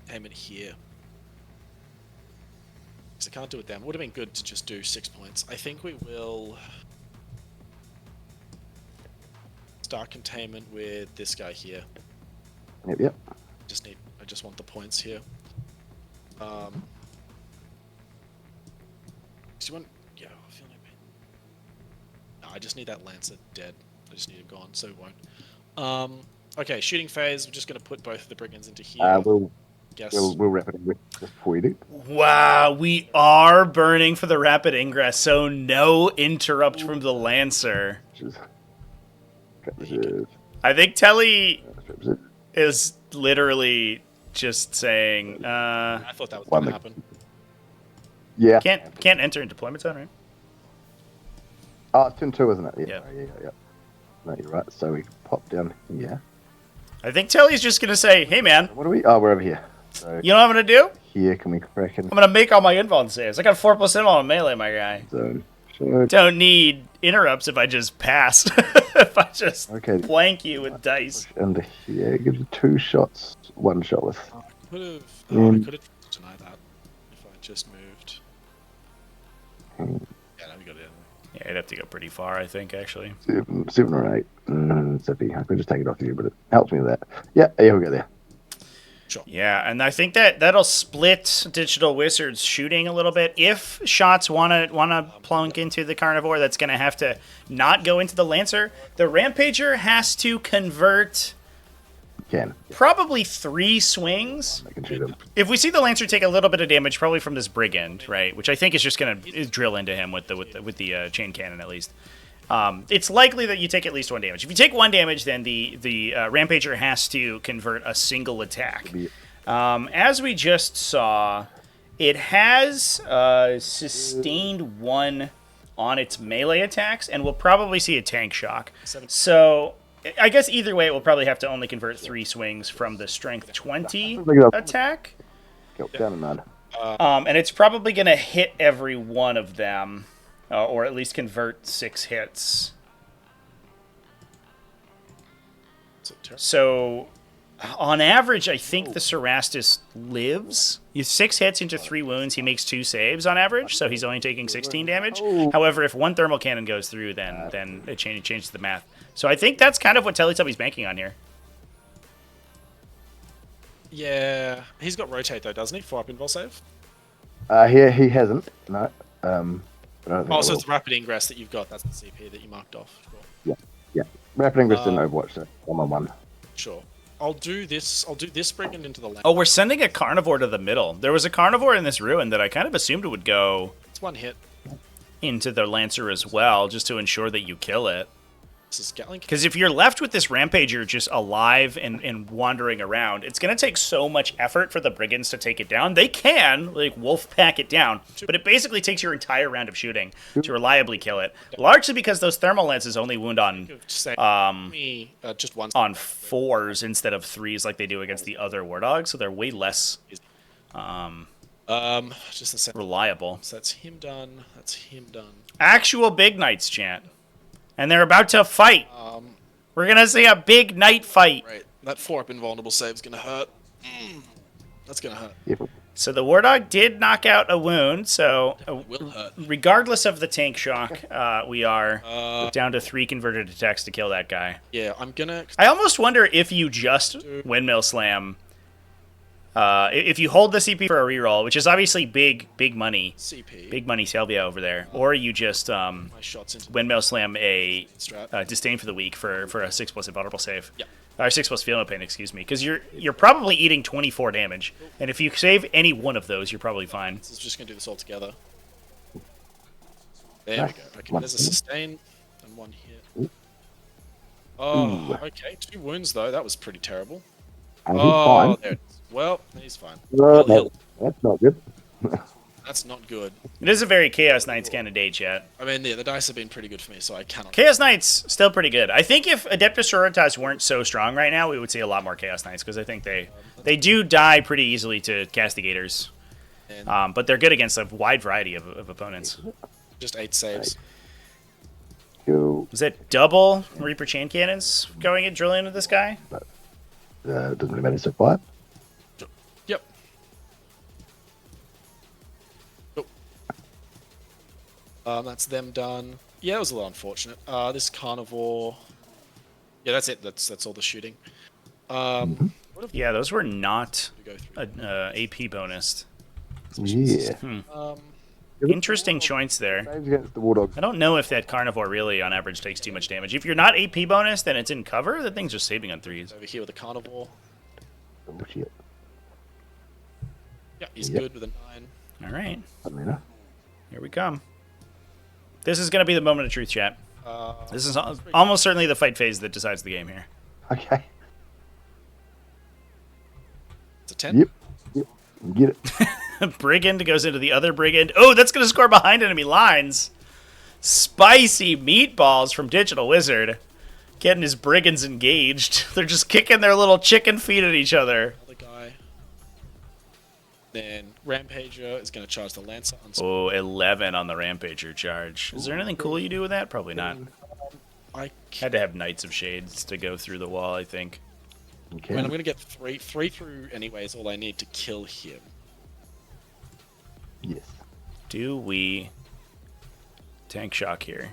Containment here. Because I can't do it then. It would have been good to just do 6 points. I think we will start containment with this guy here. Yep, yep. I just want the points here. Do you want? Yeah, I feel like. No, I just need that Lancer dead. I just need him gone, so it won't. Okay, shooting phase. We're just gonna put both of the brigands into here. We'll Guess. we'll wrap it in with just before you do. Wow, we are burning for the rapid ingress, so no interrupt from the Lancer. Which is reserve. I think Telly Reserve. is literally just saying, I thought that was One gonna that- happen. Yeah. can't enter in deployment zone, right? Oh, it's turn 2, isn't it? Yeah. Yeah. No, you're right. So we pop down here. I think Telly's just gonna say, hey man, What are we? Oh, we're over here. So you know what I'm gonna do? here, can we crack in I'm gonna make all my invuln saves. I got 4% on melee, my guy. zone? Sure. Don't need interrupts if I just pass. If I just Okay. blank you with dice. And here, gives you 2 shots, 1 shot with. I could have. Mm. I could have denied that if I just moved. Yeah, no, we got it. Yeah, you'd have to go pretty far, I think, actually. 7 or 8. Zippy. I could just take it off you, but it helps me with that. Yeah, we go there. Sure. Yeah, and I think that'll split Digital Wizard's shooting a little bit. If shots wanna plunk into the Carnivore, that's gonna have to not go into the Lancer. The Rampager has to convert Can. probably 3 swings. I can shoot him. If we see the Lancer take a little bit of damage, probably from this Brigand, right, which I think is just gonna drill into him with the chain cannon at least. It's likely that you take at least 1 damage. If you take 1 damage, then the Rampager has to convert a single attack. As we just saw, it has sustained 1 on its melee attacks, and we'll probably see a tank shock. So I guess either way, it will probably have to only convert 3 swings from the strength 20 attack. Go down and none. And it's probably going to hit every one of them. Or at least convert 6 hits. So, on average, I think the Cerastus lives. You 6 hits into 3 wounds, he makes 2 saves on average, so he's only taking 16 damage. However, if 1 thermal cannon goes through, then it changes the math. So I think that's kind of what Teletubby's banking on here. Yeah, he's got rotate though, doesn't he? 4-up invul save. Here he hasn't. No. Oh, so it's rapid ingress that you've got. That's the CP that you marked off. Sure. Yeah. Rapid ingress in Overwatch, so 1-on-1. Sure. I'll do this Brigand into the land. Oh, we're sending a Carnivore to the middle. There was a Carnivore in this ruin that I kind of assumed it would go It's 1 hit. into the Lancer as well, just to ensure that you kill it. This is Gatling. Because if you're left with this Rampager just alive and wandering around, it's going to take so much effort for the Brigands to take it down. They can, like, wolf pack it down, but it basically takes your entire round of shooting to reliably kill it. Largely because those thermal lances only wound on just one on 4s instead of 3s like they do against the other War Dogs, so they're way less just the same. reliable. So that's him done. That's him done. Actual big knights, chant. And they're about to fight. We're going to see a big knight fight. Right. That 4-up invulnerable save's gonna hurt. That's gonna hurt. Yep. So the War Dog did knock out a wound, so It will hurt. regardless of the tank shock, we are down to 3 converted attacks to kill that guy. Yeah, I'm gonna. I almost wonder if you just Windmill Slam, if you hold the CP for a reroll, which is obviously big money, CP. big money Salvia over there, or you just My shots into Windmill Slam a strat. Disdain for the Weak for a 6+ invulnerable save. Yeah. Or 6+ Feel No Pain, excuse me. Because you're probably eating 24 damage. And if you save any one of those, you're probably fine. So it's just gonna do this all together. There we go. Okay, there's a sustain and 1 hit. Oh, okay. 2 wounds though. That was pretty terrible. And he's Oh, fine. there it is. Well, he's fine. No, He'll- that's not good. That's not good. It is a very Chaos Knights candidate, chat. I mean, yeah, the dice have been pretty good for me, so I cannot. Chaos Knights, still pretty good. I think if Adeptus Sororitas weren't so strong right now, we would see a lot more Chaos Knights, because I think they do die pretty easily to Castigators. And But they're good against a wide variety of opponents. just 8 saves. Go. Is that double Reaper Chain Cannons going and drilling into this guy? Doesn't really matter so far. Yep. That's them done. Yeah, it was a little unfortunate. This Carnivore. Yeah, that's it. That's all the shooting. What if Yeah, those were not we go through? AP bonus. Yeah. Interesting choice there. Saves against the War Dogs. I don't know if that Carnivore really, on average, takes too much damage. If you're not AP bonus, then it's in cover. The thing's just saving on 3s. Over here with the Carnivore. Oh, shit. Yeah, he's Yep. good with a 9. All right, I mean, here we come. This is going to be the moment of truth, chat. Uh, This is almost certainly the fight phase that decides the game here. okay. it's a 10. Yep. Get it. Brigand goes into the other Brigand. Oh, that's going to score behind enemy lines. Spicy meatballs from Digital Wizard. Getting his Brigands engaged. They're just kicking their little chicken feet at each other. Another guy. Then Rampager is going to charge the Lancer. Oh, 11 on the Rampager charge. Is there anything cool you do with that? Probably not. I Had to have Knights of Shades to go through the wall, I think. Okay. I mean, I'm going to get three through anyway, is all I need to kill him. Yes. Do we tank shock here?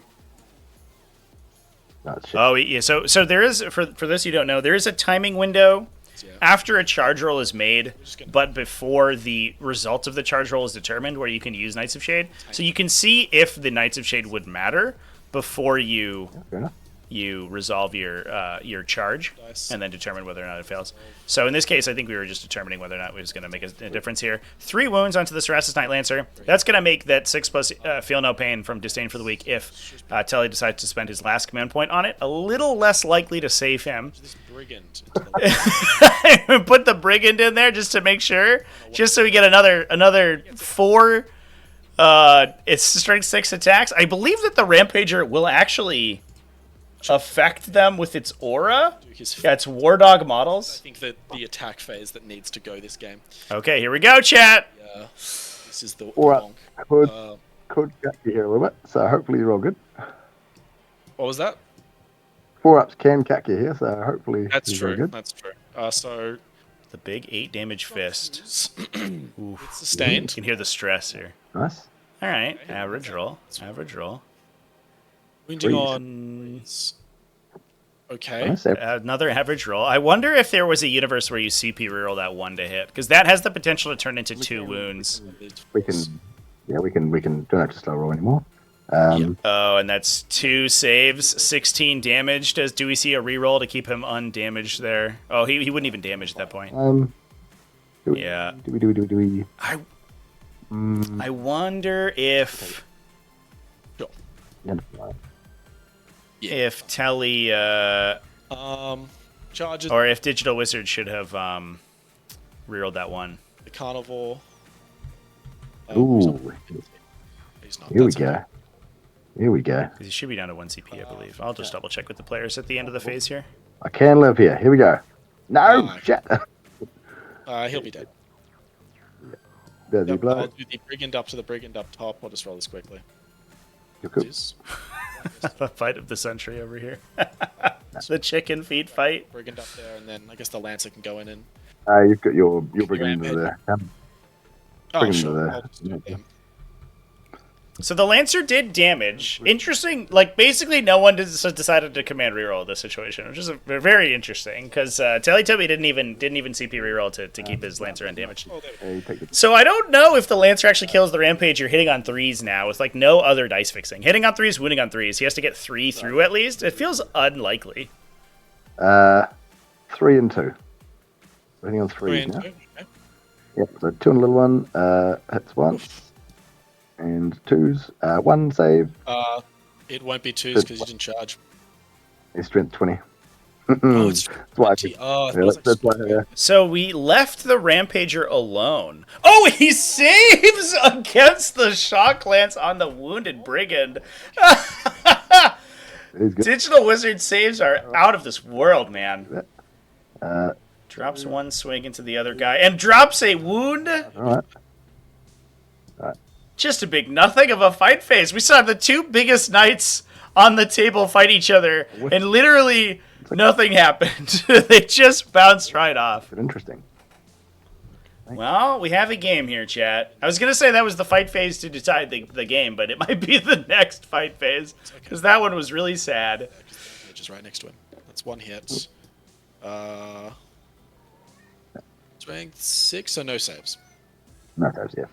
That's shit. Oh, yeah. So there is, for this you don't know, there is a timing window Yeah. after a charge roll is made, just gonna- but before the result of the charge roll is determined, where you can use Knights of Shade. So you can see if the Knights of Shade would matter before you Fair enough. resolve your charge, Dice. and then determine whether or not it fails. So in this case, I think we were just determining whether or not it was going to make a difference here. 3 wounds onto the Cerastus Knight Lancer. That's going to make that 6+ feel no pain from Disdain for the Weak if Telly decides to spend his last command point on it. A little less likely to save him. This Brigand into the Put the Brigand in there just to make sure, just so we get another 4. It's strength 6 attacks. I believe that the Rampager will actually affect them with its aura. Yeah, it's War Dog I models. think that the attack phase that needs to go this game. Okay, here we go, chat. Yeah, this is the Alright. bonk. Could get you here a little bit, so hopefully you're all good. What was that? 4-ups can catch you here, so hopefully That's you're all true. good. That's true. So The big 8 damage fist. it's sustained. You can hear the stress here. Nice. All right, average roll. Average roll. Wounding Please. on. Okay. Nice. Another average roll. I wonder if there was a universe where you CP reroll that 1 to hit, because that has the potential to turn into 2 wounds. We can do not just slow roll anymore. Oh, and that's 2 saves, 16 damage. Do we see a reroll to keep him undamaged there? Oh, he wouldn't even damage at that point. Yeah. Do we? I wonder if Yeah. if Telly Charges or if Digital Wizard should have rerolled that 1. the carnivore. Ooh. He's not. Here we That's go. okay. Here we go. Because he should be down to 1 CP, I believe. I'll just double check with the players at the end of the phase here. I can live here. Here we go. No, Nice. shit. He'll be dead. There's the Yep, blow. I'll do the brigand up to the brigand up top. I'll just roll this quickly. You're cool. Jeez. The fight of the century over here. The chicken feet fight. Brigand up there, and then I guess the lancer can go in and. You've got your brigand Rampage. there. Oh, Brigand sure. there. I'll just do them. So the Lancer did damage. Interesting. Like, basically no one decided to command reroll this situation, which is very interesting, because Teletubby didn't even CP reroll to keep his Lancer undamaged. Oh, there we go. You take the So I don't know if the Lancer actually kills the Rampager hitting on 3s now with, like, no other dice fixing. Hitting on 3s, wounding on 3s. He has to get 3 through at least. It feels unlikely. 3 and 2. We're hitting on 3 and now. 2. Okay. Yep, so 2 on the little one. Hits once. And 2s. 1 save. It won't be 2s because you didn't charge. His strength 20. Oh, it's That's why I 20. think- Oh, it yeah, feels like that's why, super- So we left the Rampager alone. Oh, he saves against the Shock Lance on the Wounded Brigand. He's good. Digital Wizard saves are out of this world, man. Uh, Drops 1 swing into the other guy and drops a wound. Alright. Just a big nothing of a fight phase. We saw the 2 biggest knights on the table fight each other, and literally nothing happened. They just bounced right off. But interesting. Well, we have a game here, chat. I was going to say that was the fight phase to decide the game, but it might be the next fight phase, because that one was really sad. Just right next to him. That's 1 hit. Strength 6, so no saves. No saves, yeah.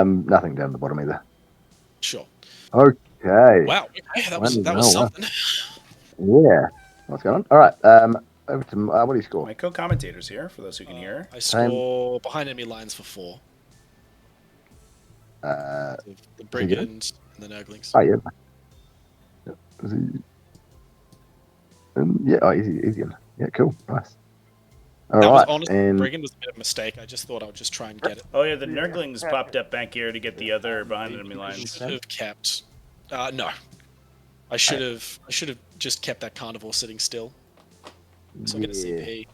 Nothing down the bottom either. Sure. Okay. Wow. Okay, that was Wow. something. Yeah. What's going on? All right. Over to what do you score? My co-commentators here, for those who can hear. I score behind enemy lines for 4. The brigand and the nurglings. Oh yeah. Yep. Was he... yeah. Oh, easy. Yeah. Cool. Nice. All That was right. honestly, And brigand was a bit of a mistake. I just thought I would just try and get it. Oh yeah, the Nurglings popped up back here to get the other behind enemy I lines. should have kept. No. I should have just kept that carnivore sitting still. So I get a yeah. CP.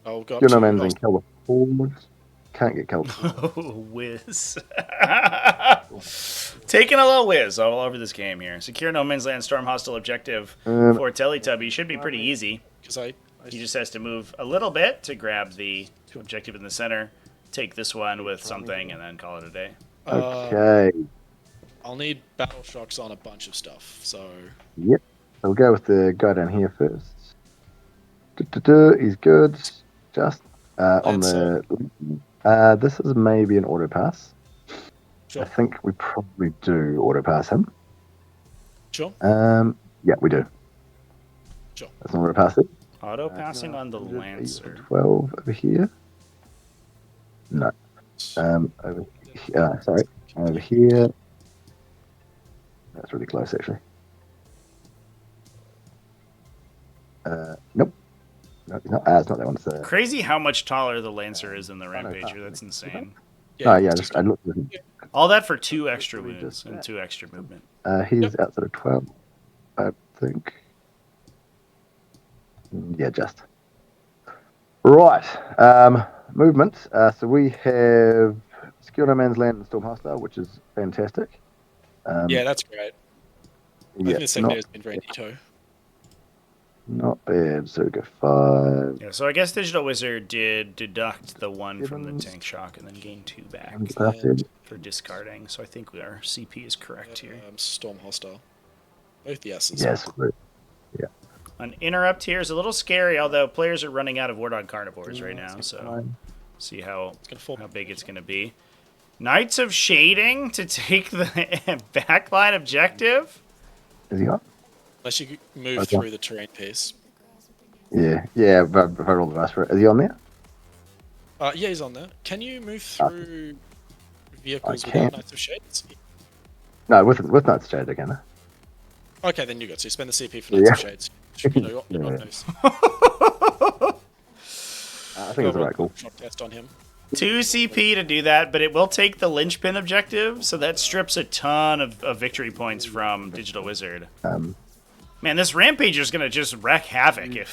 I'll go up Your to no man's in California. can't get killed. Oh, whiz. Taking a little whiz all over this game here. Secure no man's land, storm hostile objective for Teletubby. Should be pretty easy. Because He just has to move a little bit to grab the objective in the center, take this one with something, and then call it a day. Okay. I'll need battle shocks on a bunch of stuff, so... Yep. I'll go with the guy down here first. He's good. Just on the... this is maybe an auto pass. Sure. I think we probably do auto pass him. Sure. Yeah, we do. Sure. That's an auto pass it. Auto passing on the Lancer. 12 over here. No. Over here. Sorry. Over here. That's really close, actually. Nope. No, it's not. It's not that one. It's Crazy how much taller the Lancer is than the Rampager. That's insane. yeah, just I looked at him. All that for 2 extra wounds and 2 extra movement. He's outside of 12, I think. Yeah, just. Right. Movement. So we have Secure No Man's Land and Storm Hostile, which is fantastic. Yeah, that's great. I think the secondary has been very neato. Not bad. So we go 5. Yeah, so I guess Digital Wizard did deduct the 1 from the tank shock and then gain 2 back for discarding. So I think our CP is correct here. Storm hostile. Both the S's. Yes. Yeah. An interrupt here is a little scary, although players are running out of War Dog Carnivores right now. So see how big it's going to be. Knights of Shading to take the backline objective. Is he on? Unless you move through the terrain piece. Yeah, if I roll the dice for it. Is he on there? Yeah, he's on there. Can you move through vehicles I can. without Knights of Shades? No, with Knights of Shades, I can. Okay, then you got. So you spend the CP for Knights of Shades. You know, you're not nice. I think it's alright, cool. Shock test on him. 2 CP to do that, but it will take the linchpin objective, so that strips a ton of victory points from Digital Wizard. Man, this Rampager is going to just wreak havoc if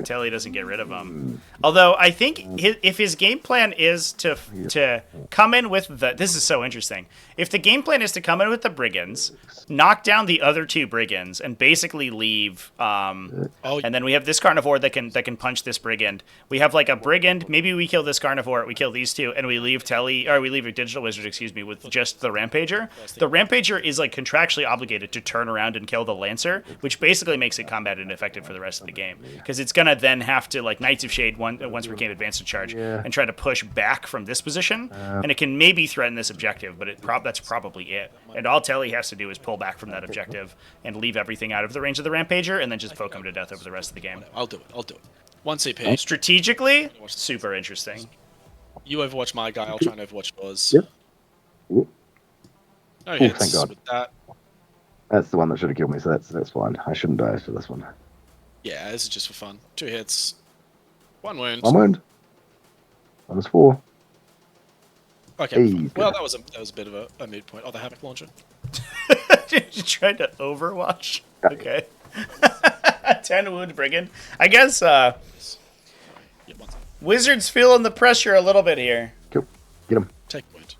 Telly doesn't get rid of him. Although, I think if his game plan is to come in with the... This is so interesting. If the game plan is to come in with the Brigands, knock down the other 2 Brigands, and basically leave... and then we have this Carnivore that can punch this Brigand. We have like a Brigand, maybe we kill this Carnivore, we kill these 2, and we leave we leave a Digital Wizard, with just the Rampager. The Rampager is like contractually obligated to turn around and kill the Lancer, which basically makes it combat ineffective for the rest of the game, because it's gonna then have to like Knights of Shade once we gain advanced charge and try to push back from this position, and it can maybe threaten this objective, but that's probably it. And all Telly has to do is pull back from that objective and leave everything out of the range of the Rampager, and then just poke him to death over the rest of the game. I'll do it. 1 CP. Strategically, super interesting. You overwatch my guy, I'll try and overwatch yours. Yep. No hits thank God. with that. That's the one that should have killed me, so that's fine. I shouldn't die for this one. Yeah, this is just for fun. 2 hits. 1 wound. 1 wound. 1 is 4. Okay. Well, that was a bit of a moot point. Oh, the Havoc Launcher. You tried to Overwatch? Okay. 10 wound Brigand. I guess Wizards feeling the pressure a little bit here. Cool. Get him. Take point.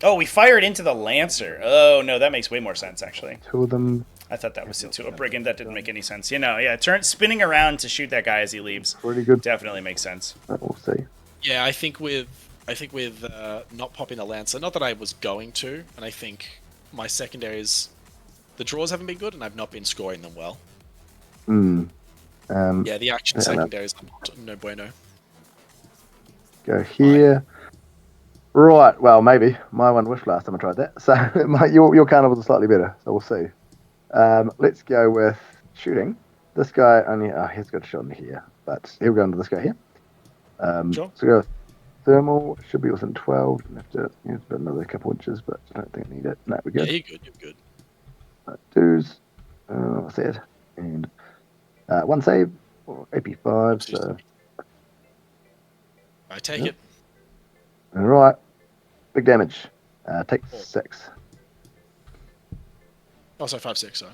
Oh, we fired into the Lancer. Oh, no, that makes way more sense, actually. 2 of them. I thought that was into a Brigand. That didn't make any sense. Spinning around to shoot that guy as he leaves. Pretty good. Definitely makes sense. We'll see. Yeah, I think with not popping the Lancer, not that I was going to, and I think my secondaries, the draws haven't been good, and I've not been scoring them well. Yeah, the action secondaries are no bueno. Go here. Right, well, maybe. My one wished last time I tried that. So your carnivals are slightly better, so we'll see. Let's go with shooting. This guy only... he's got a shot in here, but he'll go into this guy here. Sure. So go with thermal. Should be within 12. Have to use another couple inches, but I don't think I need it. No, we're good. Yeah, you're good. Twos. Sad. And 1 save. Or AP5, so... I take it. Alright. Big damage. Take 6. Oh, sorry, 5, 6, sorry.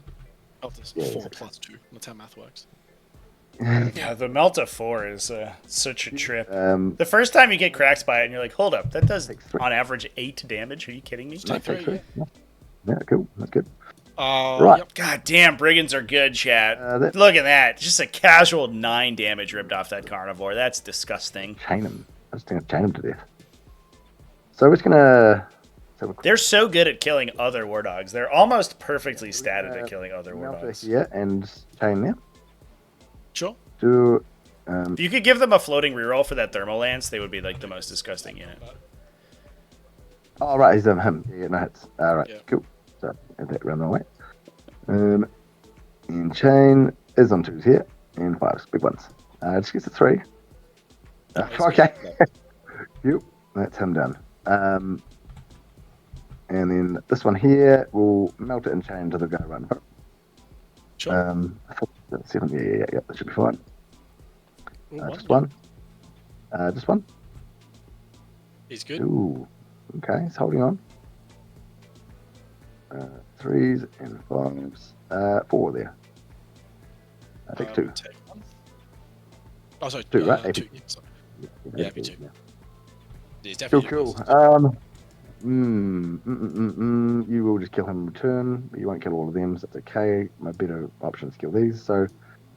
Oh, this 4 plus 2. That's how math works. Yeah, the Melta 4 is such a trip. Um, The first time you get cracked by it, and you're like, hold up, that does Takes 3. on average 8 damage. Are you kidding me? No, Take 3, takes 3. yeah. Yeah. Yeah, cool. That's good. Right. Yep. God damn, brigands are good, chat. That Look at that. Just a casual 9 damage ripped off that carnivore. That's disgusting. chain him. I just think I chain him to death. So we're just gonna. They're so good at killing other war dogs. They're almost perfectly statted at killing other war dogs. Here and chain there. Sure. Do. If you could give them a floating reroll for that thermal lance, they would be like the most disgusting unit. Oh right, he's him. Yeah, no hits. All right, Yeah. cool. So add that round the way. And chain is on 2s here and 5s, big ones. Just gets a 3. Okay. Yep, that's him done. And then this one here will melt it and chain to the guy right in front. Sure. I thought that's 7. Yeah, that should be fine. Ooh, Just one. Just one. He's good. Ooh. Okay, he's holding on. 3s and 5s. 4 there. I think 2. Take 1. Oh, sorry. 2, right? 2. Yeah, sorry. Yeah, me too. Yeah. He's Cool, definitely cool. You will just kill him in return, but you won't kill all of them, so that's okay. My better option is kill these. So,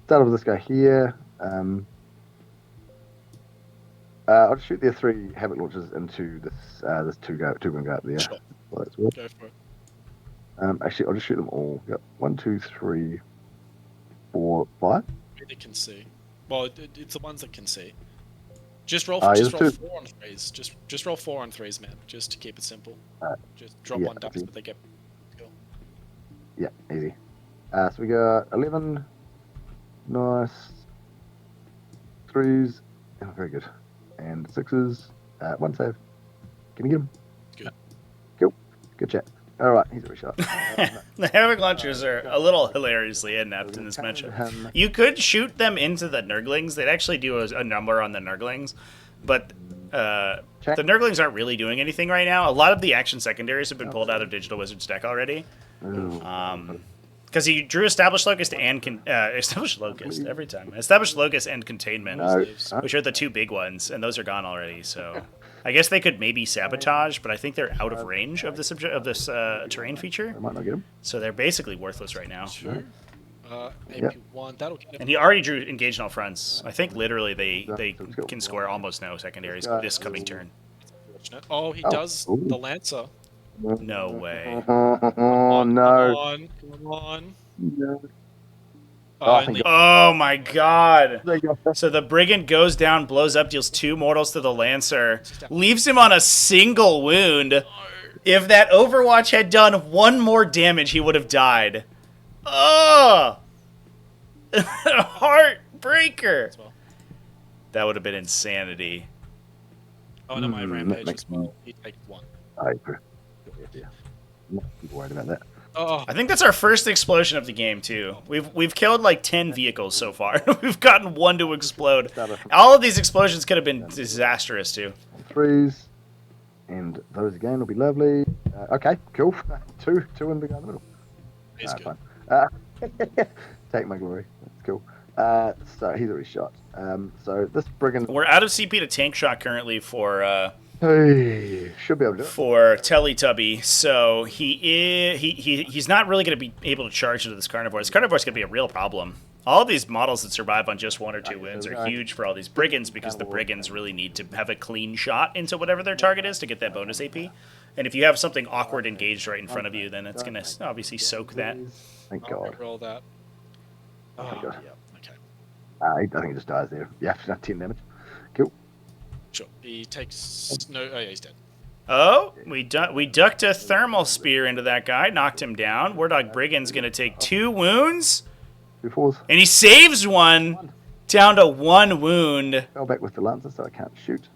start with this guy here. I'll just shoot their 3 havoc launchers into this 2-gun guy up there. Sure. Well, that's good. Go for it. Actually, I'll just shoot them all. Yep. 1, 2, 3, 4, 5. They can see. Well, it's the ones that can see. Just roll. Yeah, Just roll two. 4 on 3s. Just roll 4 on 3s, man. Just to keep it simple. Just drop yeah, 1 dice, easy. but they get. Cool. Yeah, easy. So we got 11. Nice. 3s. Oh, very good. And 6s. 1 save. Can you get him? Good. Cool. Good chat. All right, he's a reshot. The havoc launchers are a little hilariously inept in this matchup. You could shoot them into the Nurglings. They'd actually do a number on the Nurglings, but the Nurglings aren't really doing anything right now. A lot of the action secondaries have been pulled out of Digital Wizard's deck already. Because he drew Established Locust and Established Locust every time. Established Locust and Containment, which are the 2 big ones, and those are gone already. So I guess they could maybe Sabotage, but I think they're out of range of this terrain feature. I might not get him. So they're basically worthless right now. 2. AP1. That'll get him. And he already drew Engage in All Fronts. I think literally they can score almost no secondaries this coming turn. Oh, he does the Lancer. No way. Oh, no. Come on. No. Only Oh my god. So the Brigand goes down, blows up, deals 2 mortals to the Lancer, leaves him on a single wound. If that Overwatch had done 1 more damage, he would have died. Oh! Heartbreaker. That would have been insanity. Oh, no, my Rampage as well. He take 1. I agree. Yeah. Not worried about that. Oh, I think that's our first explosion of the game too. We've killed like 10 vehicles so far. We've gotten 1 to explode. All of these explosions could have been disastrous too. 3s. And those again will be lovely. Okay, cool. 2 in the guy in the middle. he's good. Fine. Take my glory. That's cool. So he's already shot. So this brigand. We're out of CP to tank shot currently for Hey, should be able to do it. for Teletubby, so he's not really going to be able to charge into this carnivore. This carnivore is going to be a real problem. All of these models that survive on just 1 or 2 wounds are huge for all these brigands because the brigands really need to have a clean shot into whatever their target is to get that bonus AP. And if you have something awkward engaged right in front of you, then it's going to obviously soak that. Thank I'll God. roll that. Oh, God. yeah, okay. I think he just dies there. Yeah, 10 damage. Cool. Sure. He takes no. Oh, yeah, he's dead. Oh, we ducked a thermal spear into that guy, knocked him down. War Dog Brigand's going to take 2 wounds. 2 4s. And he saves 1 down to 1 wound. Fell back with the lancer, so I can't shoot.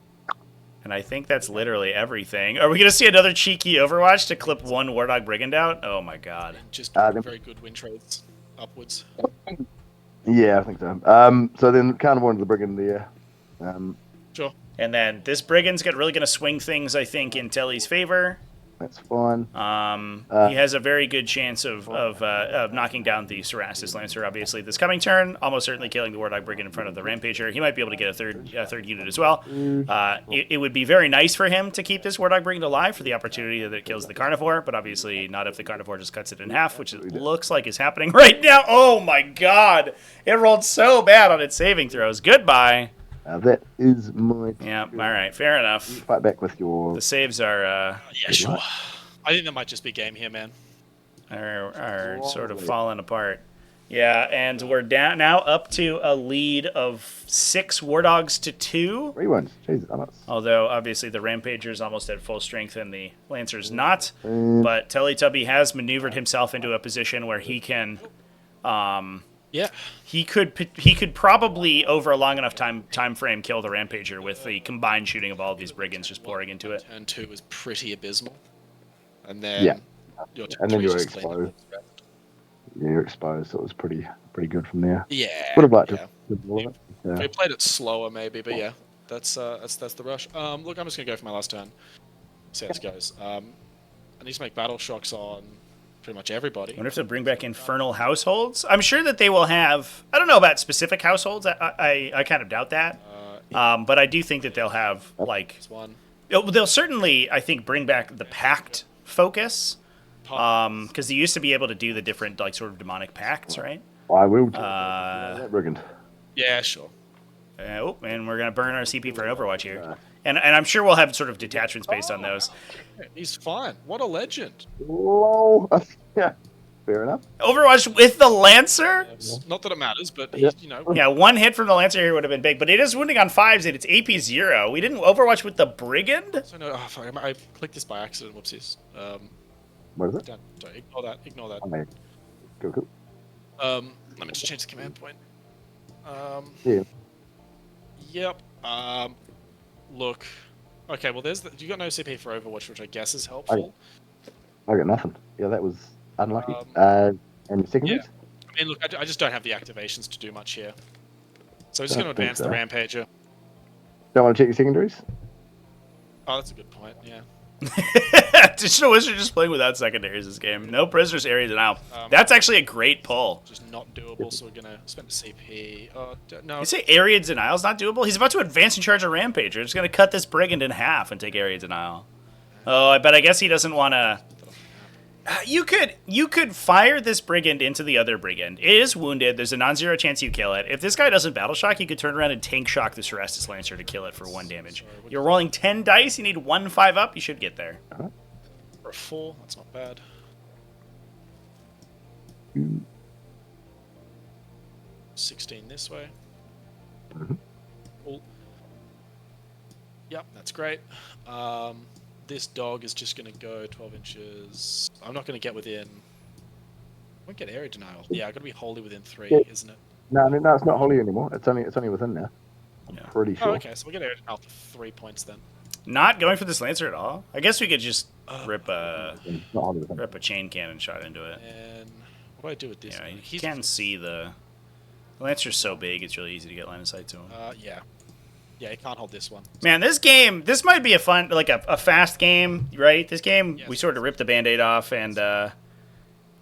And I think that's literally everything. Are we going to see another cheeky Overwatch to clip 1 War Dog Brigand out? Oh my god. Just then- very good win trades upwards. Yeah, I think so. So then carnivore into the brigand there. Sure. And then this Brigand's really going to swing things, I think, in Telly's favor. That's fine. He has a very good chance of knocking down the Cerastus Lancer, obviously, this coming turn. Almost certainly killing the Wardog Brigand in front of the Rampager. He might be able to get a third unit as well. It would be very nice for him to keep this Wardog Brigand alive for the opportunity that it kills the Carnivore, but obviously not if the Carnivore just cuts it in half, which it looks like is happening right now. Oh my god! It rolled so bad on its saving throws. Goodbye. That is my... Yeah, alright, fair enough. Fight back with your... The saves are... Yeah, sure. I think that might just be game here, man. Are sort of falling apart. Yeah, and we're down now up to a lead of 6 War Dogs to 2. 3 ones. Jesus, although, obviously, the Rampager's almost at full strength and the Lancer's not. But Teletubby has maneuvered himself into a position where he can... yeah. He could probably, over a long enough time frame, kill the Rampager with the combined shooting of all of these Brigands just pouring into it. Turn 2 was pretty abysmal. And then... Your turn 3 you're just exposed. Yeah, you're exposed, so it was pretty good from there. Yeah. Would have liked to. Yeah. Yeah. If we played it slower, maybe, but yeah, that's the rush. Look, I'm just gonna go for my last turn. See how this goes. I need to make battle shocks on pretty much everybody. I wonder if they'll bring back Infernal Households. I'm sure that they will have. I don't know about specific households. I kind of doubt that. But I do think that they'll have like. They'll certainly, I think, bring back the pact focus. Because they used to be able to do the different, like, sort of demonic pacts, right? I will. That Brigand. Yeah, sure. And we're going to burn our CP for an Overwatch here. And I'm sure we'll have sort of detachments based on those. He's fine. What a legend. Whoa. Yeah, fair enough. Overwatch with the Lancer? Not that it matters, but, he's, you know... Yeah, 1 hit from the Lancer here would have been big, but it is wounding on 5s and it's AP 0. We didn't Overwatch with the Brigand? So no, fuck, I clicked this by accident. Whoopsies. What is it? Don't ignore that. Ignore that. Okay. Cool. Let me just change the command point. Yeah. Yep. Look. Okay. Well, you got no CP for Overwatch, which I guess is helpful. I got nothing. Yeah, that was unlucky. And secondaries? Yeah. I mean, look, I just don't have the activations to do much here. So I'm just going to advance the Rampager. Don't want to check your secondaries? Oh, that's a good point. Yeah. Digital Wizard just playing without secondaries this game. No prisoners, Areas, and Isle. That's actually a great pull. Just not doable, so we're going to spend the CP. No. You say Ariads and Isle's not doable? He's about to advance and charge a Rampager. It's going to cut this Brigand in half and take Ariads and Isle. Oh, but I guess he doesn't want to... You could fire this Brigand into the other Brigand. It is wounded. There's a non-zero chance you kill it. If this guy doesn't Battle Shock, you could turn around and Tank Shock the Cerastus Lancer to kill it for 1 damage. You're rolling 10 dice. You need 1 5 up. You should get there. For a 4, that's not bad. 16 this way. Cool. Yep, that's great. This dog is just going to go 12 inches. I'm not going to get within... I won't get area denial. Yeah, I've got to be wholly within 3, isn't it? No, it's not wholly anymore. It's only within now. I'm pretty sure. Oh, okay, so we'll get area denial for 3 points then. Not going for this Lancer at all? I guess we could just rip a chain cannon shot into it. And what do I do with this? Yeah, you can see the Lancer's so big, it's really easy to get line of sight to him. Yeah. Yeah, he can't hold this one. Man, this might be a fun, like a fast game, right? This game, we sort of ripped the Band-Aid off and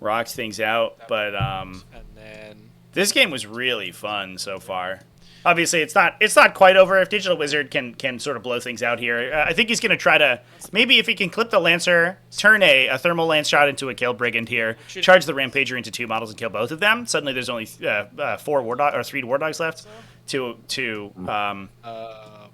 rocked things out, but and then this game was really fun so far. Obviously, it's not quite over. If Digital Wizard can sort of blow things out here, I think he's going to try to, maybe if he can clip the Lancer, turn a thermal lance shot into a kill Brigand here, charge the Rampager into 2 models and kill both of them. Suddenly there's only 3 War Dogs left to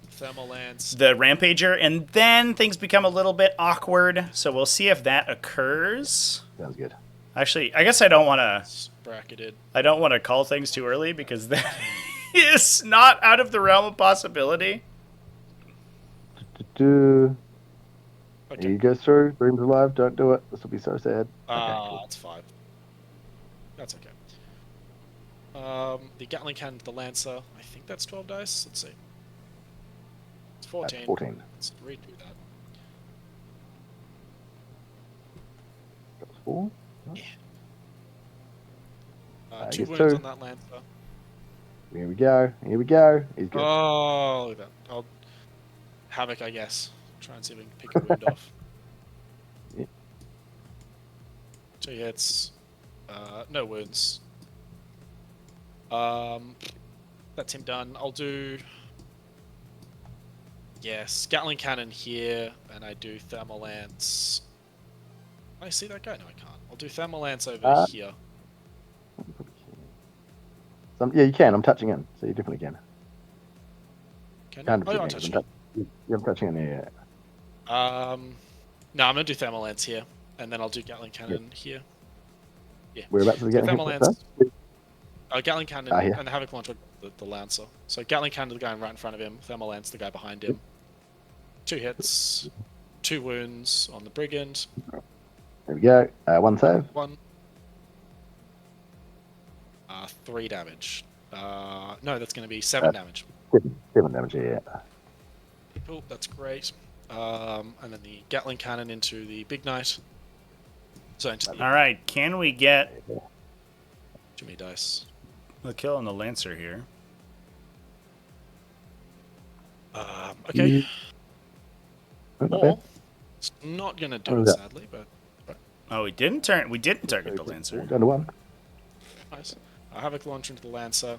thermal lance, the Rampager, and then things become a little bit awkward. So we'll see if that occurs. Sounds good. Actually, I guess I don't want to bracketed. I don't want to call things too early because that is not out of the realm of possibility. Okay. You go through. Bream's alive. Don't do it. This will be so sad. That's 5. That's okay. The Gatling cannon, the Lancer. I think that's 12 dice. Let's see. It's 14. That's 14. Let's redo that. That's 4. Yeah. 2 wounds on that Lancer. Here we go. Here we go. He's good. Oh, look at that. Havoc, I guess. Try and see if we can pick a wound off. Yeah. 2 hits. No wounds. That's him done. I'll do... Yes, Gatling Cannon here, and I do Thermal Lance. Can I see that guy? No, I can't. I'll do Thermal Lance over here. Yeah, you can. I'm touching in, so you definitely can. Can you? Oh, I'm 100% touching. I'm touching in here. No, I'm gonna do Thermal Lance here, and then I'll do Gatling Cannon here. Yeah. Whereabouts are we getting Thermal hit? Lance. Gatling Cannon Here. and the Havoc Launcher, the Lancer. So Gatling Cannon, the guy right in front of him. Thermal Lance, the guy behind him. 2 hits, 2 wounds on the Brigand. There we go. 1 save. 1. 3 damage. No, that's going to be 7 damage. 7 damage, yeah. Cool, that's great. And then the Gatling Cannon into the Big Knight. So into the... All right, can we get Too many dice. the kill on the Lancer here? Okay. Not Or, bad. it's not going to What do it, was that? sadly, but Oh, we didn't target the Lancer. Down to 1. nice. Havoc Launcher into the Lancer.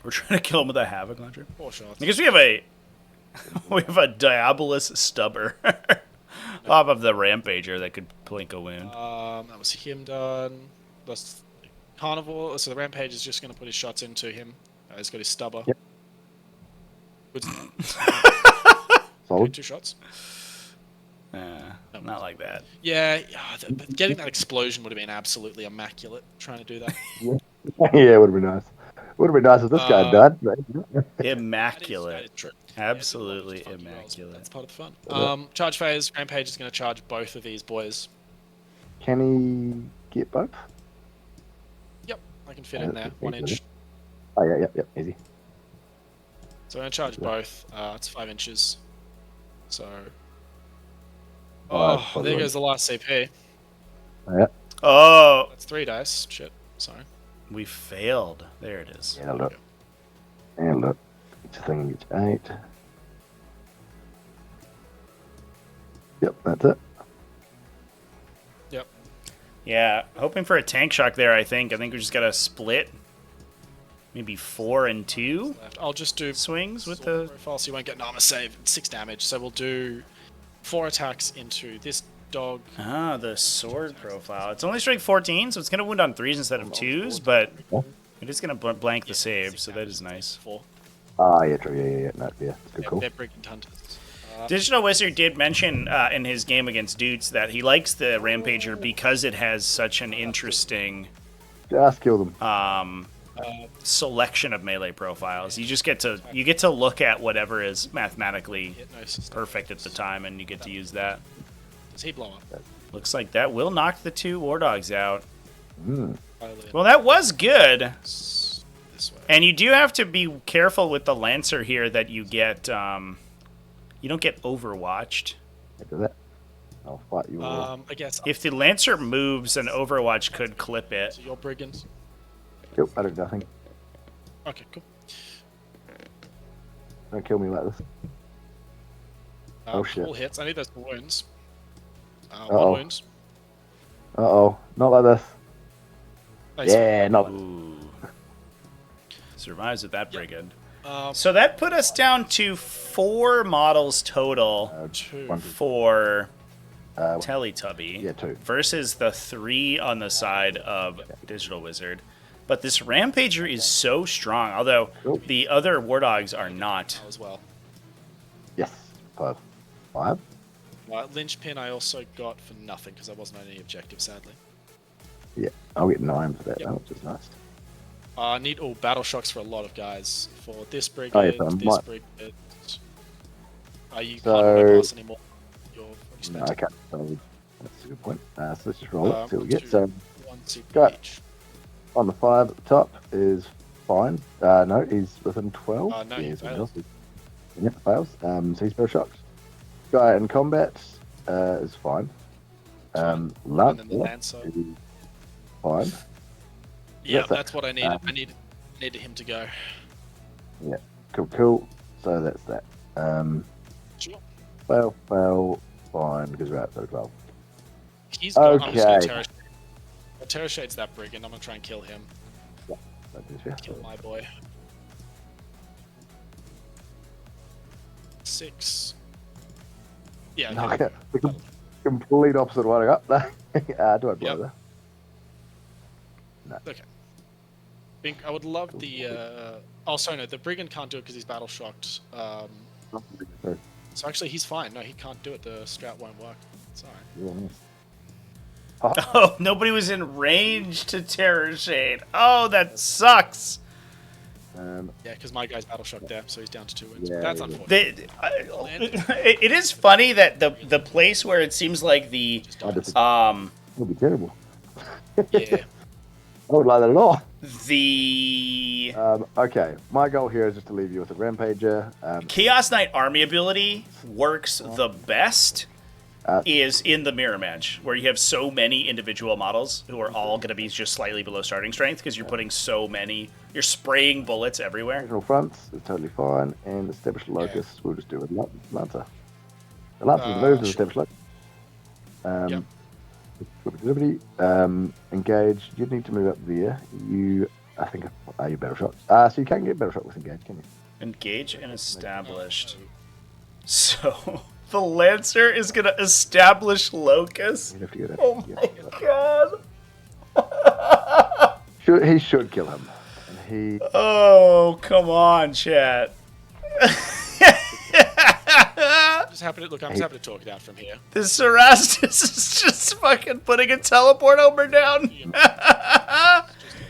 We're trying to kill him with a Havoc Launcher. 4 shots. Because we have a Diabolus Stubber off of the Rampager that could blink a wound. That was him done. That's Carnivore. So the Rampage is just going to put his shots into him. He's got his Stubber. Yep. Good. Solid. 2 shots. Not like that. Yeah, but getting that explosion would have been absolutely immaculate. Trying to do that. Yeah, it would have been nice. Would have been nice if this guy died. Immaculate. That is true. Absolutely Yeah, it's a lot of funky rolls, but immaculate. that's part of the fun. Charge phase. Rampage is going to charge both of these boys. Can he get both? Yep, I can fit in there. 1 inch. Oh, yeah, easy. So I'm going to charge both. It's 5 inches. So... Oh, Oh, there goes the last CP. Yeah, Oh, That's 3 dice. Shit. Sorry. we failed. There it is. yeah, look. And look. Each thing gets 8. Yep, that's it. Yep. Yeah, hoping for a tank shock there, I think. I think we just got to split. Maybe 4 and 2 Left. I'll just do swings with sword the... profile so you won't get an armor save. 6 damage. So we'll do 4 attacks into this dog. Ah, the sword profile. It's only strike 14, so it's going to wound on 3s instead of 2s, but it is going to blank the save, so that is nice. 4. Ah, yeah, true. Yeah. No, yeah. Good call. They're Brigand Hunters. Digital Wizard did mention in his game against Dutes that he likes the Rampager because it has such an interesting Just kill them. selection of melee profiles. You just get to look at whatever is mathematically Hit no system. perfect at the time, and you get to use that. Does he blow up? Looks like that will knock the 2 War Dogs out. Mm. Well, that was good. This way. And you do have to be careful with the Lancer here that you get, you don't get overwatched. After that, I'll fight you all. I guess. If the Lancer moves, an Overwatch could clip it. So your Brigands. Yep, I do nothing. Okay, cool. Don't kill me like this. Oh, shit. All hits. I need those wounds. Uh-oh. 1 wound. Uh-oh, not like this. Nice. Yeah, not. Ooh. Survives with that Yep. Brigand. Um, So that put us down to 4 models total 2. one. for Uh, Teletubby yeah, 2. versus the 3 on the side of Digital Wizard. But this Rampager is so strong, although Nope. the other War Dogs are not. As well. Yes, 5. 5? Linchpin I also got for nothing because I wasn't on any objective, sadly. Yeah, I'll get 9 for that, Yep. though, which is nice. I need all battle shocks for a lot of guys. For this Oh, brigade, yeah, so I this might- brigade. You So- can't bypass anymore. You're No, I can't. So that's a good point. So let's just roll it, see what we we'll get. So 1 CP Got- each. on the 5 at the top is fine. No, he's within 12. No, yeah, he he's within fails. 12. Yep, fails. So he's very shocked. Guy in combat is fine. And then the Lancer Lancer. is fine. Yeah, that's it. that's what I needed. I needed him to go. Cool. So that's that. Sure. Fail, fine, because we're outside of 12. he's gone. I'm just gonna Okay. Terror. Terror Shade's that brigand. I'm gonna try and kill him. That is fair. Kill my boy. 6. Yeah. Okay. Okay. The complete opposite of what I got. Do I blow Yep. that? Okay. I would love the. Oh, sorry, no. The brigand can't do it because he's battle shocked. So actually, he's fine. No, he can't do it. The strat won't work. Sorry. Yeah, nice. Oh, nobody was in range to Terror Shade. Oh, that sucks. Yeah, because my guy's battle shocked there, so he's down to 2 wins. Yeah, That's yeah. unfortunate. It is funny that the place where it seems like the It'll be terrible. Yeah. I would like that at all. the Okay, my goal here is just to leave you with a Rampager. Chaos Knight army ability works the best is in the mirror match, where you have so many individual models who are all going to be just slightly below starting strength because you're putting so many, you're spraying bullets everywhere. Original fronts is totally fine, and established locus we'll just do with Lancer. The Lancer's moved as established locus. Yep. Liberty, engage. You'd need to move up there. I think, you battle shot. So you can't get battle shot with engage, can you? Engage and established. So the Lancer is going to establish locus. You'd have to go there. Oh my god. He should kill him. And he. Oh, come on, chat. I'm just happy to talk it out from here. The Cerastus is just fucking putting a teleport over down.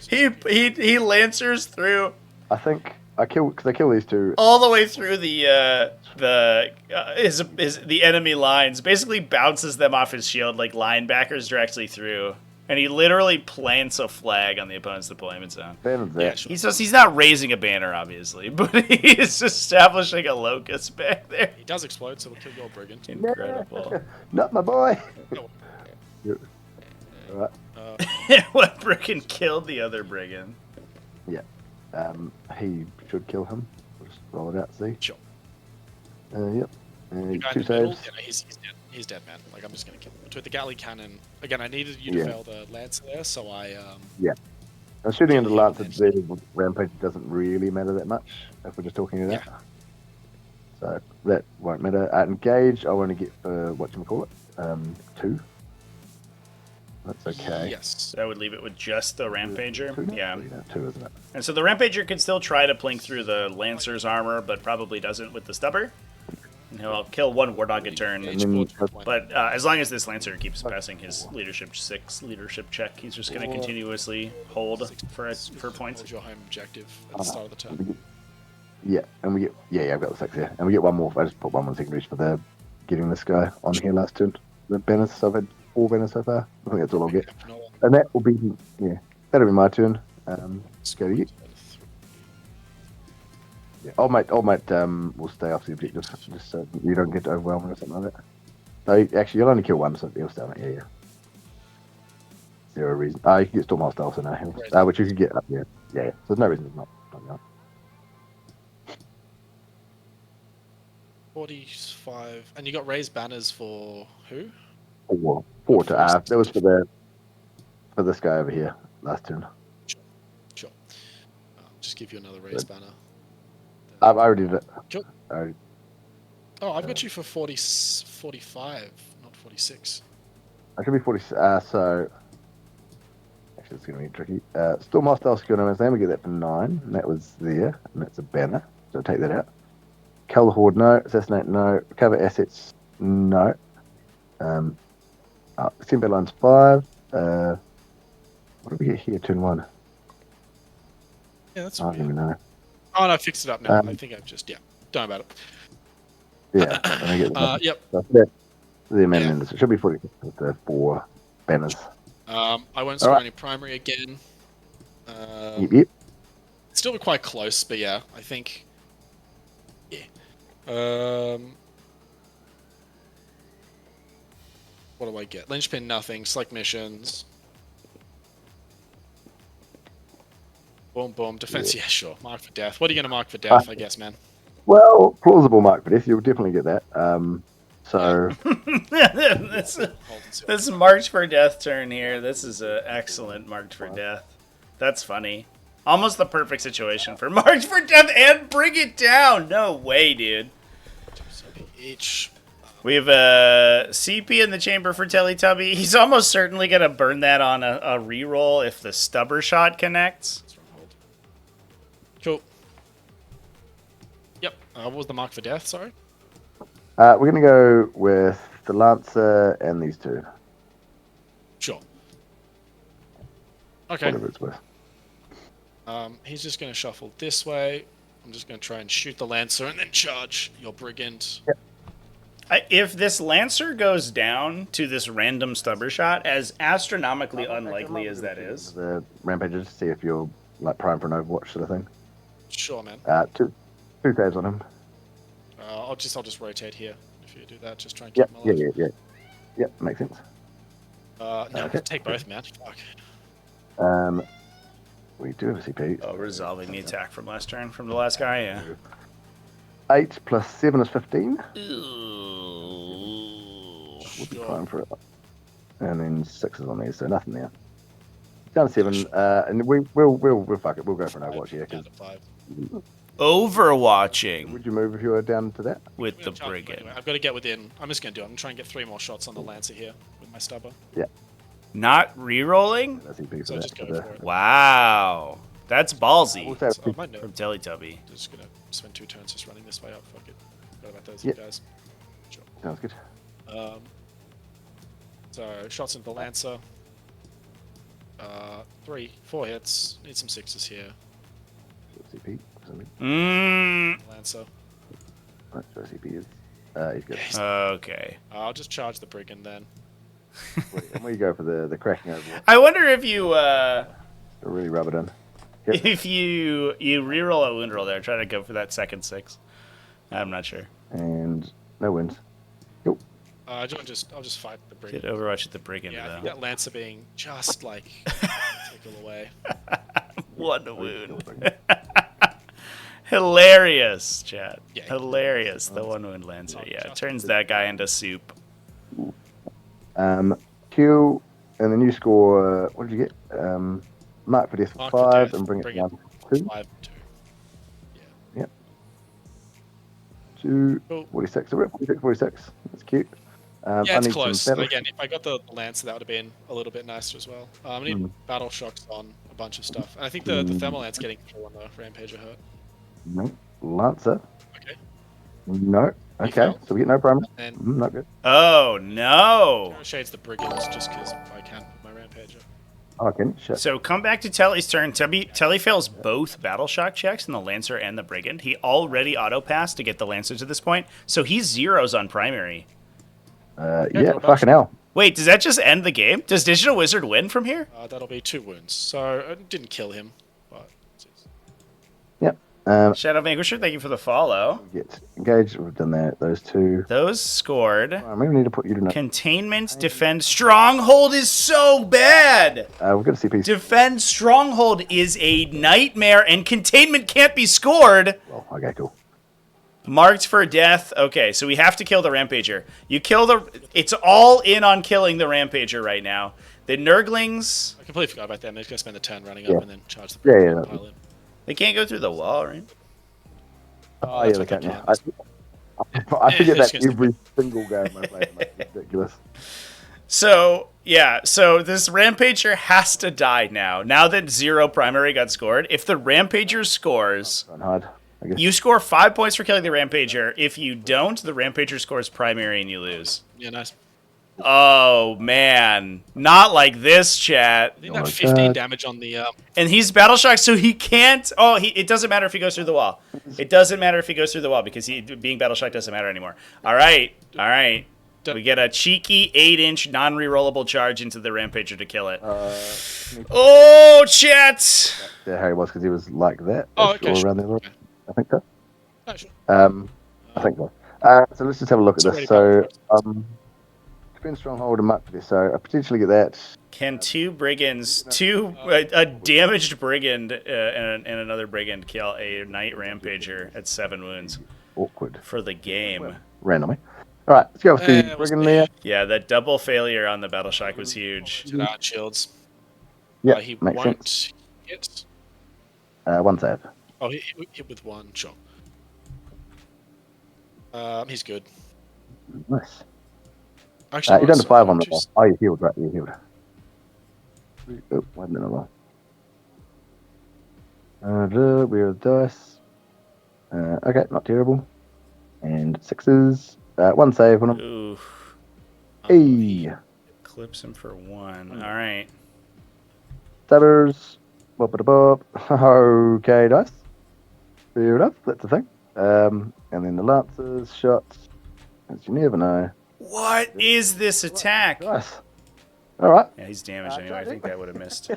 he lancers through. I think I kill these two. All the way through the enemy lines. Basically bounces them off his shield like linebackers directly through. And he literally plants a flag on the opponent's deployment zone. Yeah, sure. He's not raising a banner, obviously, but he's establishing a locust back there. He does explode, so we'll kill your brigand. Incredible. Not my boy. Oh. Alright. One brigand killed the other brigand. Yeah. He should kill him. We'll just roll it out, see. Sure. Yep. The guy 2 in the middle, saves. yeah, he's dead. He's dead, man. Like, I'm just gonna kill him. With the Gatling cannon, again, I needed you to fail the Lancer there, so I I'm shooting into the Lancer. The Rampage doesn't really matter that much if we're just talking about that. So that won't matter. Engage, I want to get for whatchamacallit, 2. That's okay. Yes. So I would leave it with just the Rampager. 2 now? Yeah. 2, isn't it? And so the Rampager can still try to plink through the Lancer's armor, but probably doesn't with the Stubber. And he'll kill one Warthog a turn. And then But as long as this Lancer keeps passing his leadership check, he's just going to continuously hold for points. What's your home objective at the start of the turn? yeah, and we get I've got the 6 here, and we get one more. I just put one on secondaries for the getting this guy on here last turn. The banners, so I've had 4 banners so far. I think that's all I'll get, and that will be that'll be my turn. Go to you. Yeah, old mate, will stay off the objective just so you don't get overwhelmed or something like that. No, actually, you'll only kill one, so he'll stay on it. Yeah. Zero reason. You can get Storm Hostile, so no, which you can get up there. Yeah. So there's no reason it's not going. 45, and you got raised banners for who? 4 to that was for this guy over here last turn. Sure. Just give you another raised banner. I already did it. Sure. Oh, I've got you for 45, not 46. I should be 40. So actually, it's going to be tricky. Storm Hostile skill no man's name. We get that for 9, and that was there, and that's a banner. So take that out. Kill the Horde, no. Assassinate, no. Recover assets, no. Simple lines 5. What do we get here? Turn 1. Yeah, that's I don't even know. Oh, no, I fixed it up now. I think I've just, don't about it. Yeah. I get Yep. So that's the amendment. It should be 40 with the 4 banners. I won't score any primary again. Yep. It's still quite close, but yeah, I think. Yeah. What do I get? Linchpin, nothing. Select missions. Boom, boom. Defense, yeah, sure. Mark for death. What are you going to mark for death, I guess, man? Well, plausible mark for this. You'll definitely get that. So this, this March for Death turn here. This is an excellent March for Death. That's funny. Almost the perfect situation for March for Death and bring it down. No way, dude. Each. We have a CP in the chamber for Teletubby. He's almost certainly going to burn that on a reroll if the stubber shot connects. Cool. Yep. What was the mark for death? Sorry. we're going to go with the Lancer and these two. Sure. Okay. Whatever it's worth. He's just going to shuffle this way. I'm just going to try and shoot the Lancer and then charge your Brigand. Yep. If this Lancer goes down to this random stubber shot, as astronomically unlikely as that is, the Rampager, see if you're like prime for an Overwatch sort of thing. Sure, man. Two saves on him. I'll just rotate here. If you do that, just try and Yep, keep him alive. Yep, makes sense. No, Okay. take both, man. Fuck. We do have a CP. oh, resolving the attack from last turn from the last guy. Yeah. 8 plus 7 is 15. We'll be Sure. fine for it. And then 6 is on there, so nothing there. Down to 7, and we'll fuck it. We'll go for an Overwatch here. Down to 5. Overwatching Would you move if you were down to that? with I'm the gonna charge him Brigand. anyway. I've got to get within. I'm just going to do it. I'm going to try and get 3 more shots on the Lancer here with my stubber. Not re-rolling? No CP for So that. just go but, for it. Wow. That's ballsy we'll say So I might know. from Teletubby. Just going to spend 2 turns just running this way up. Fuck it. Forgot about those Yep. guys. Sure. sounds good. So shots into the Lancer. 4 hits. Need some 6s here. CP. for some reason. Lancer. Right, so CP is. He's good. Okay. I'll just charge the Brigand then. And we go for the cracking Overwatch. I wonder if you Really rub it in. if you reroll a wound roll there, try to go for that second 6. I'm not sure. And no wins. I'll just fight the Get Brigand. Overwatch at the Brigand Yeah, I think though. that Lancer being just like tickle away. One wound. Hilarious, chat. Yeah. Hilarious. The 1 wound Lancer. Yeah, it turns that guy into soup. Q, and then you score. What did you get? Mark for death for Mark for 5 death, and bring it bring down to 2. 5, 2. 2, Cool. 46. So we're at 46, 46. That's cute. Yeah, I it's need close. some battle- Again, if I got the Lancer, that would have been a little bit nicer as well. I need battle shocks on a bunch of stuff. And I think the thermal lance getting full on the Rampager hurt. No. Lancer. Okay. No. He Okay. fell. So we get no primer. And Not good. Oh no. Shades the Brigands just because I can with my Rampager. Oh, okay. Shit. So come back to Telly's turn. Telly fails both battle shock checks in the Lancer and the Brigand. He already auto passed to get the Lancer to this point, so he's zeros on primary. Yeah, fucking hell. Wait, does that just end the game? Does Digital Wizard win from here? That'll be 2 wounds. So it didn't kill him, but Yep. Shadow Vanquisher, thank you for the follow. Get engaged. We've done that. Those two. Those scored. Maybe we need to put you to. Containment, defend, stronghold is so bad. We've got a CP. Defend, stronghold is a nightmare, and containment can't be scored. Well, okay, cool. Marked for death. Okay, so we have to kill the Rampager. You kill the... It's all in on killing the Rampager right now. The Nurglings... I completely forgot about them. They're going to spend the turn running Yeah. up and then charge the Yeah, Brigand yeah, and pile in. They can't go through the wall, right? Oh, yeah, that's they what can. they Yeah. can. I forget It's that just- every single game I play. It's ridiculous. So, yeah, so this Rampager has to die now. Now that 0 primary got scored, if the Rampager scores... Going hard, I guess. You score 5 points for killing the Rampager. If you don't, the Rampager scores primary and you lose. Yeah, nice. Oh, man. Not like this, chat. I think that like 15 that. damage on the... And he's battle shocked, so he can't... Oh, it doesn't matter if he goes through the wall. It doesn't matter if he goes through the wall because being battle shocked doesn't matter anymore. All right. All right. We get a cheeky 8-inch non-rerollable charge into the Rampager to kill it. Oh, chat! Yeah, Harry was because he was like that. Oh, okay, All sure. around there. Okay. I think so. Oh, sure. I think so. So let's just have a look at It's this. already So, defend stronghold and mark for this. So I potentially get that. Can 2 brigands, a damaged brigand and another brigand kill a knight Rampager at 7 wounds Awkward. for the game? Randomly. All right, let's go with the It was Brigand there. Yeah, that double failure on the battle shock was huge. to Iron Shields. Yeah, He makes won't sense. hit. 1 save. Oh, he hit with 1 shot. He's good. Nice. Actually, You're down to 5 on the two- wall. Oh, you healed, right? You healed. Oh, 1 minute long. We're dice. Okay, not terrible. And 6s. 1 save on him. Ooh. Hey. Clips him for 1. All right. Stabbers. Bop. Okay, dice. Fair enough. That's the thing. And then the lancers, shots. As you never know. What is this attack? Nice. All right. Yeah, he's damaged anyway. I think that would have missed.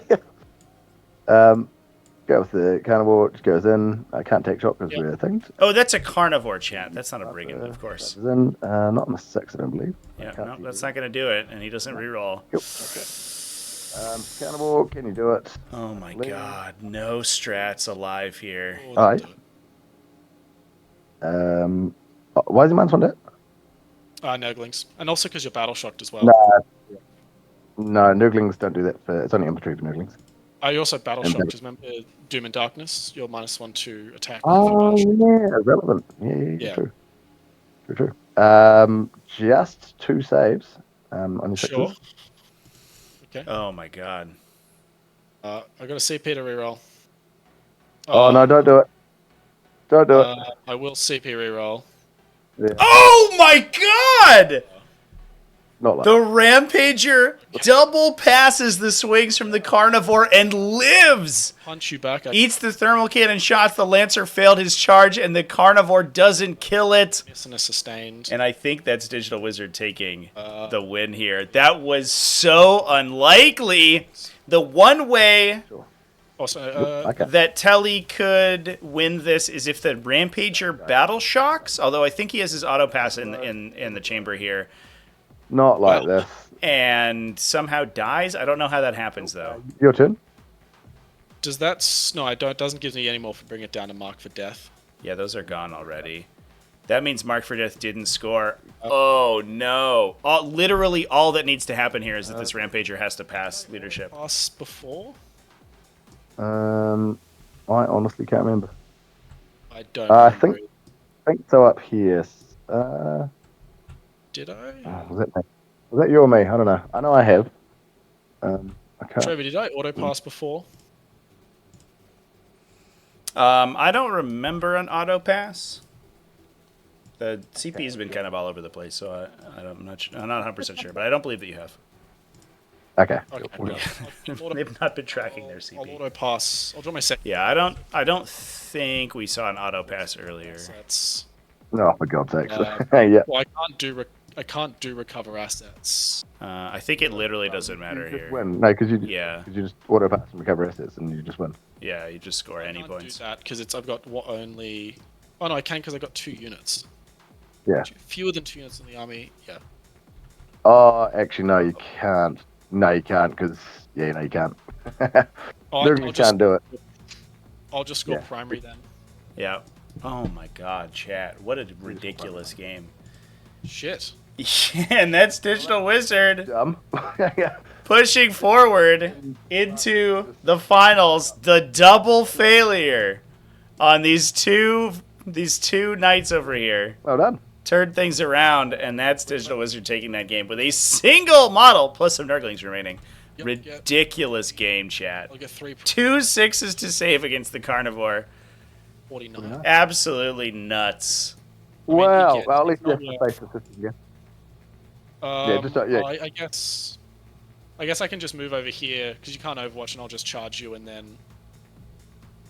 Go with the carnivore. Just goes in. I can't take shot because we're thinged. Oh, that's a carnivore, chat. That's not a brigand, of course. Goes in. Not on the 6, I don't believe. Yeah, no, that's not going to do it, and he doesn't reroll. Cool. Okay. Carnivore, can you do it? Oh my god, no strats alive here. Alright. Why is the man's one dead? Nurglings. And also because you're battle shocked as well. No, Nurglings don't do that. It's only infantry for Nurglings. You also battle And shocked because remember Doom and Darkness? You're -1 to attack. Oh, yeah, relevant. Yeah. True. Just 2 saves on your 6s. Sure. Okay. Oh my god. I got a CP to reroll. Oh, no, don't do it. Don't do it. I will CP reroll. Yeah. Oh my god! Not like The Rampager double passes the swings from the Carnivore and lives! Punch you back. Eats the thermal cannon shots, the Lancer failed his charge, and the Carnivore doesn't kill it. Miss and a sustained. And I think that's Digital Wizard taking the win here. That was so unlikely. The one way Also, that Telly could win this is if the Rampager battle shocks, although I think he has his auto pass in the chamber here, Not like this. and somehow dies. I don't know how that happens, though. Your turn. does that... No, I don't. It doesn't give me any more for bring it down to Mark for Death. Yeah, those are gone already. That means Mark for Death didn't score. Oh, no. Literally all that needs to happen here is that this Rampager has to pass leadership. Pass before? I honestly can't remember. I don't I remember. think so up here. Did I? Was that me? Was that you or me? I don't know. I know I have. I can't. Trevor, did I auto pass before? I don't remember an auto pass. The CP has been kind of all over the place, so I'm not 100% sure, but I don't believe that you have. Okay. They've not been tracking their I'll CP. auto pass. I'll draw my second. Yeah, I don't think we saw an auto pass earlier. So that's... No, for God's sake. Yeah. Well, I can't do recover assets. I think it literally doesn't matter You just here. win. No, because you just auto pass and recover assets and you just win. Yeah, you just score any I can't points. do that because I've got only... Oh no, I can because I've got 2 units. Yeah. Fewer than 2 units in the army. Yeah. Oh, actually, no, you can't. No, you can't because no, you can't. You can't do it. I'll just score Yeah. primary then. Yeah. Oh my god, chat. What a ridiculous game. Shit. Yeah, and that's Digital Wizard Dumb. Yeah. pushing forward into the finals. The double failure on these two knights over here. Well done. Turned things around, and that's Digital Wizard taking that game with a single model plus some Nurglings remaining. Yep, Ridiculous game, chat. I'll get 3 2 6s to save against the Carnivore. 49. Absolutely nuts. mean, Well, you get- at least you have yeah. to face the system again. Yeah. I guess I can just move over here because you can't Overwatch, and I'll just charge you, and then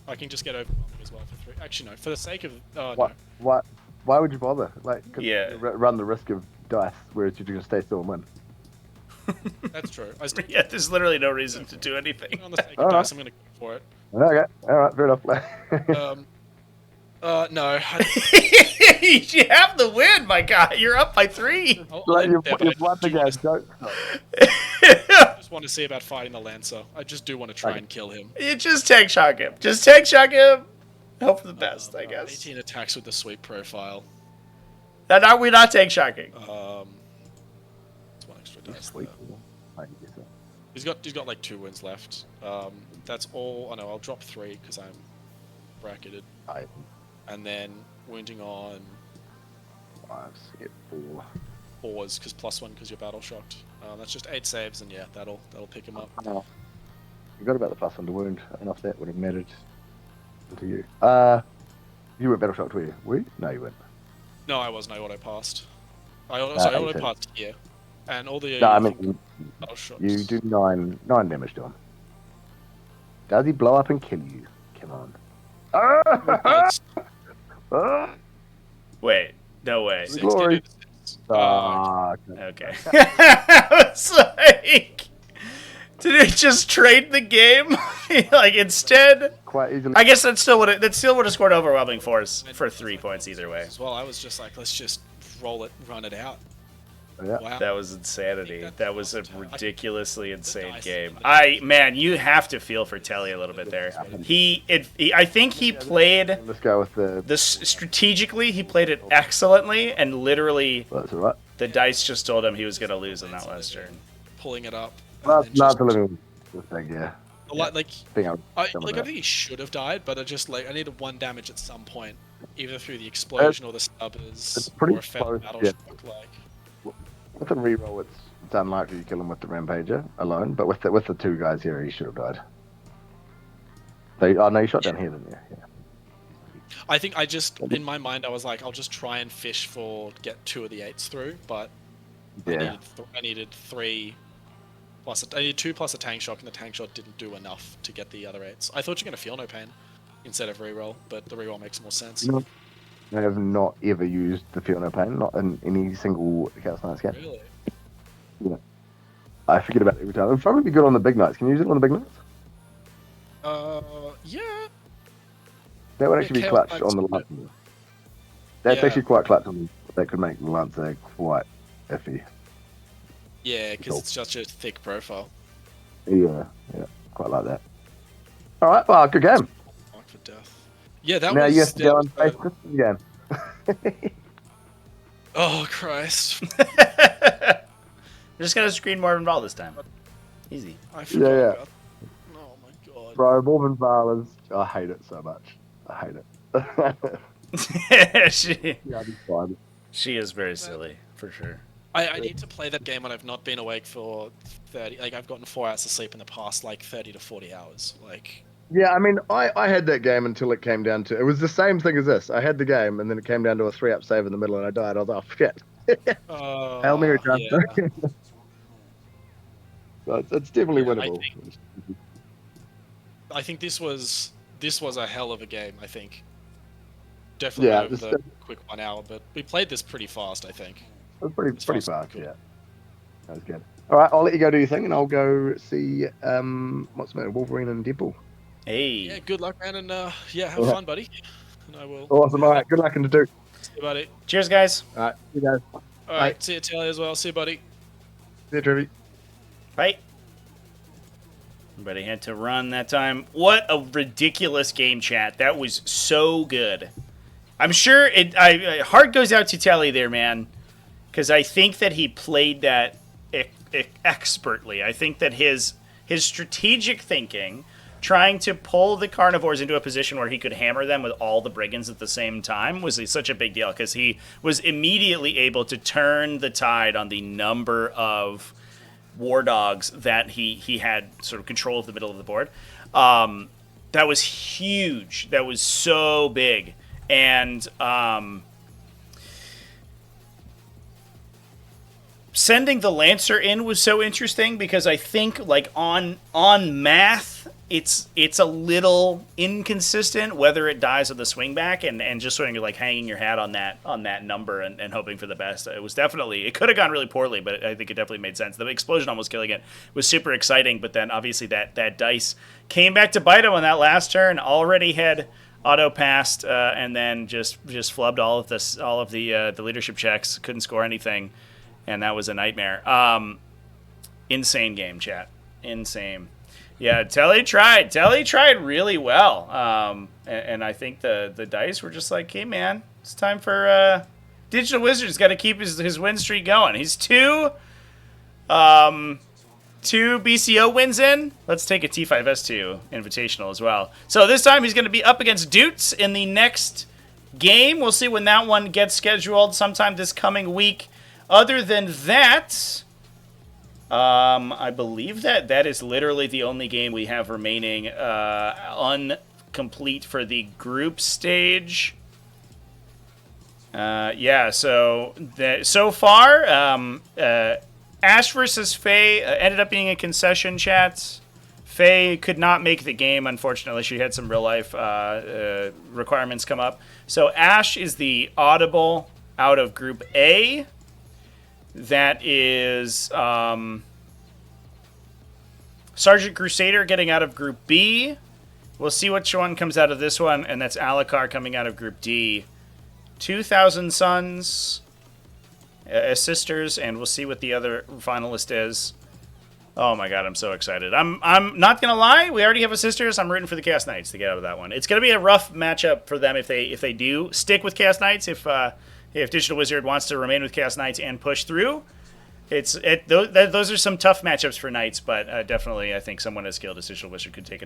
I can just get overwhelming as well for 3. Actually, no. For the sake of no. Why would you bother? Like, 'cause Yeah. you run the risk of dice, whereas you're going to stay still and win. That's true. I was Yeah, there's literally no reason to do anything. on the sake of dice, I'm gonna go for it. Okay, all right, fair enough. No. You have the win, my guy. You're up by 3. I'll Like, end you've there, but won the game. Don't stop. I just want to see about fighting the Lancer. I just do want to try and kill him. You just take shock him. Just take shock him. Hope for the best, I guess. 18 attacks with the sweep profile. We're not take shocking. It's one extra dice there. I guess so. He's got like 2 wins left. That's all. Oh no, I'll drop 3 because I'm bracketed. And then wounding on 5, 4. 4s because +1 because you're battle shocked. That's just 8 saves, and yeah, that'll pick him up. You forgot about the +1 to wound, and if that would have mattered to you. You were battle shocked, were you? Were you? No, you weren't. No, I wasn't. I auto passed. I auto passed here, and all the. No, I mean, battle shocks. you do 9 damage to him. Does he blow up and kill you? Come on. Nice. Wait, no way. Glory. Okay. I was like, did it just trade the game? Like instead, Quite easily. I guess that still would have scored overwhelming force for 3 points either way. As well, I was just like, let's just roll it, run it out. Yeah. Wow. That was insanity. That was a ridiculously insane game. Man, you have to feel for Telly a little bit there. I think he played Let's go with the. strategically. He played it excellently, and literally, That's all right. the dice just told him he was going to lose in that last turn. Pulling it up. Not the living thing, yeah. I I think he should have died, but I needed 1 damage at some point, either through the explosion or the stubbers, it's pretty or a failed close, battle yeah. shock. With the reroll, it's unlikely you kill him with the Rampager alone, but with the 2 guys here, he should have died. No, you shot down here, didn't you? Yeah. I think in my mind, I was like, I'll just try and fish get 2 of the 8s through, but Yeah. I needed 3 plus I needed 2 plus a tank shock, and the tank shock didn't do enough to get the other 8s. I thought you're gonna feel no pain instead of reroll, but the reroll makes more sense. No, I have not ever used the Feel No Pain, not in any single Chaos Knights game. Really? Yeah. I forget about it every time. It'd probably be good on the big nights. Can you use it on the big nights? Yeah. That would actually be Chaos clutch Knights, on the Lancer. That's Yeah. actually quite clutch on that could make the Lancer quite iffy. Yeah, because it's such a thick profile. Yeah, quite like that. Alright, well, good game. Mark for death. Yeah, that Now was. you have to go and that face was, this again. oh Christ! We're just gonna screen more involved this time. Easy. I forgot. Yeah. About... Oh my god. Bro, Morven Valor's... I hate it so much. I hate it. she, I'll be fine. she is very silly, for sure. I need to play that game when I've not been awake for 30. Like I've gotten 4 hours of sleep in the past, like 30 to 40 hours. Like. Yeah, I mean, I had that game until it came down to... It was the same thing as this. I had the game, and then it came down to a 3-up save in the middle, and I died. I was like, oh, shit. Hail Mary, yeah. So it's definitely Yeah, winnable. I think this was a hell of a game. I think definitely Yeah, over the quick 1 hour, but we played this pretty fast. I think It was pretty fast, fast, cool. yeah. That was good. All right, I'll let you go do your thing, and I'll go see what's the matter, Wolverine and Deadpool. Hey. Yeah, good luck, man, and have fun, buddy. And I will. Awesome. All right, good luck in the do. See you, buddy. Cheers, guys. All right, see you guys. All right, see you, Telly, as well. See you, buddy. See you, Trevi. Bye. Everybody had to run that time. What a ridiculous game, chat. That was so good. I'm sure heart goes out to Telly there, man, because I think that he played that expertly. I think that his strategic thinking, trying to pull the carnivores into a position where he could hammer them with all the brigands at the same time, was such a big deal, because he was immediately able to turn the tide on the number of war dogs that he had sort of control of the middle of the board. That was huge. That was so big. And sending the Lancer in was so interesting, because I think, like, on math, it's a little inconsistent whether it dies with the swing back, and just sort of like hanging your hat on that number and hoping for the best. It could have gone really poorly, but I think it definitely made sense. The explosion almost killing it was super exciting, but then obviously that dice came back to bite him on that last turn. Already had auto passed, and then just flubbed all of the leadership checks. Couldn't score anything, and that was a nightmare. Insane game, chat. Insane. Yeah, Telly tried. Telly tried really well. And I think the dice were just like, hey, man, it's time for... Digital Wizard's got to keep his win streak going. He's two BCO wins in. Let's take a T5S2 Invitational as well. So this time he's going to be up against Dutes in the next game. We'll see when that one gets scheduled sometime this coming week. Other than that, I believe that is literally the only game we have remaining incomplete for the group stage. Yeah, so far, Ash versus Faye ended up being a concession, chat. Faye could not make the game, unfortunately. She had some real-life requirements come up. So Ash is the audible out of Group A. That is Sergeant Crusader getting out of Group B. We'll see which one comes out of this one, and that's Alucard coming out of Group D. 2,000 Suns, Sisters, and we'll see what the other finalist is. Oh my god, I'm so excited. I'm not gonna lie, we already have a Sisters. I'm rooting for the Chaos Knights to get out of that one. It's gonna be a rough matchup for them if they do stick with Chaos Knights. If Digital Wizard wants to remain with Chaos Knights and push through, those are some tough matchups for Knights. But definitely, I think someone as skilled as Digital Wizard could take it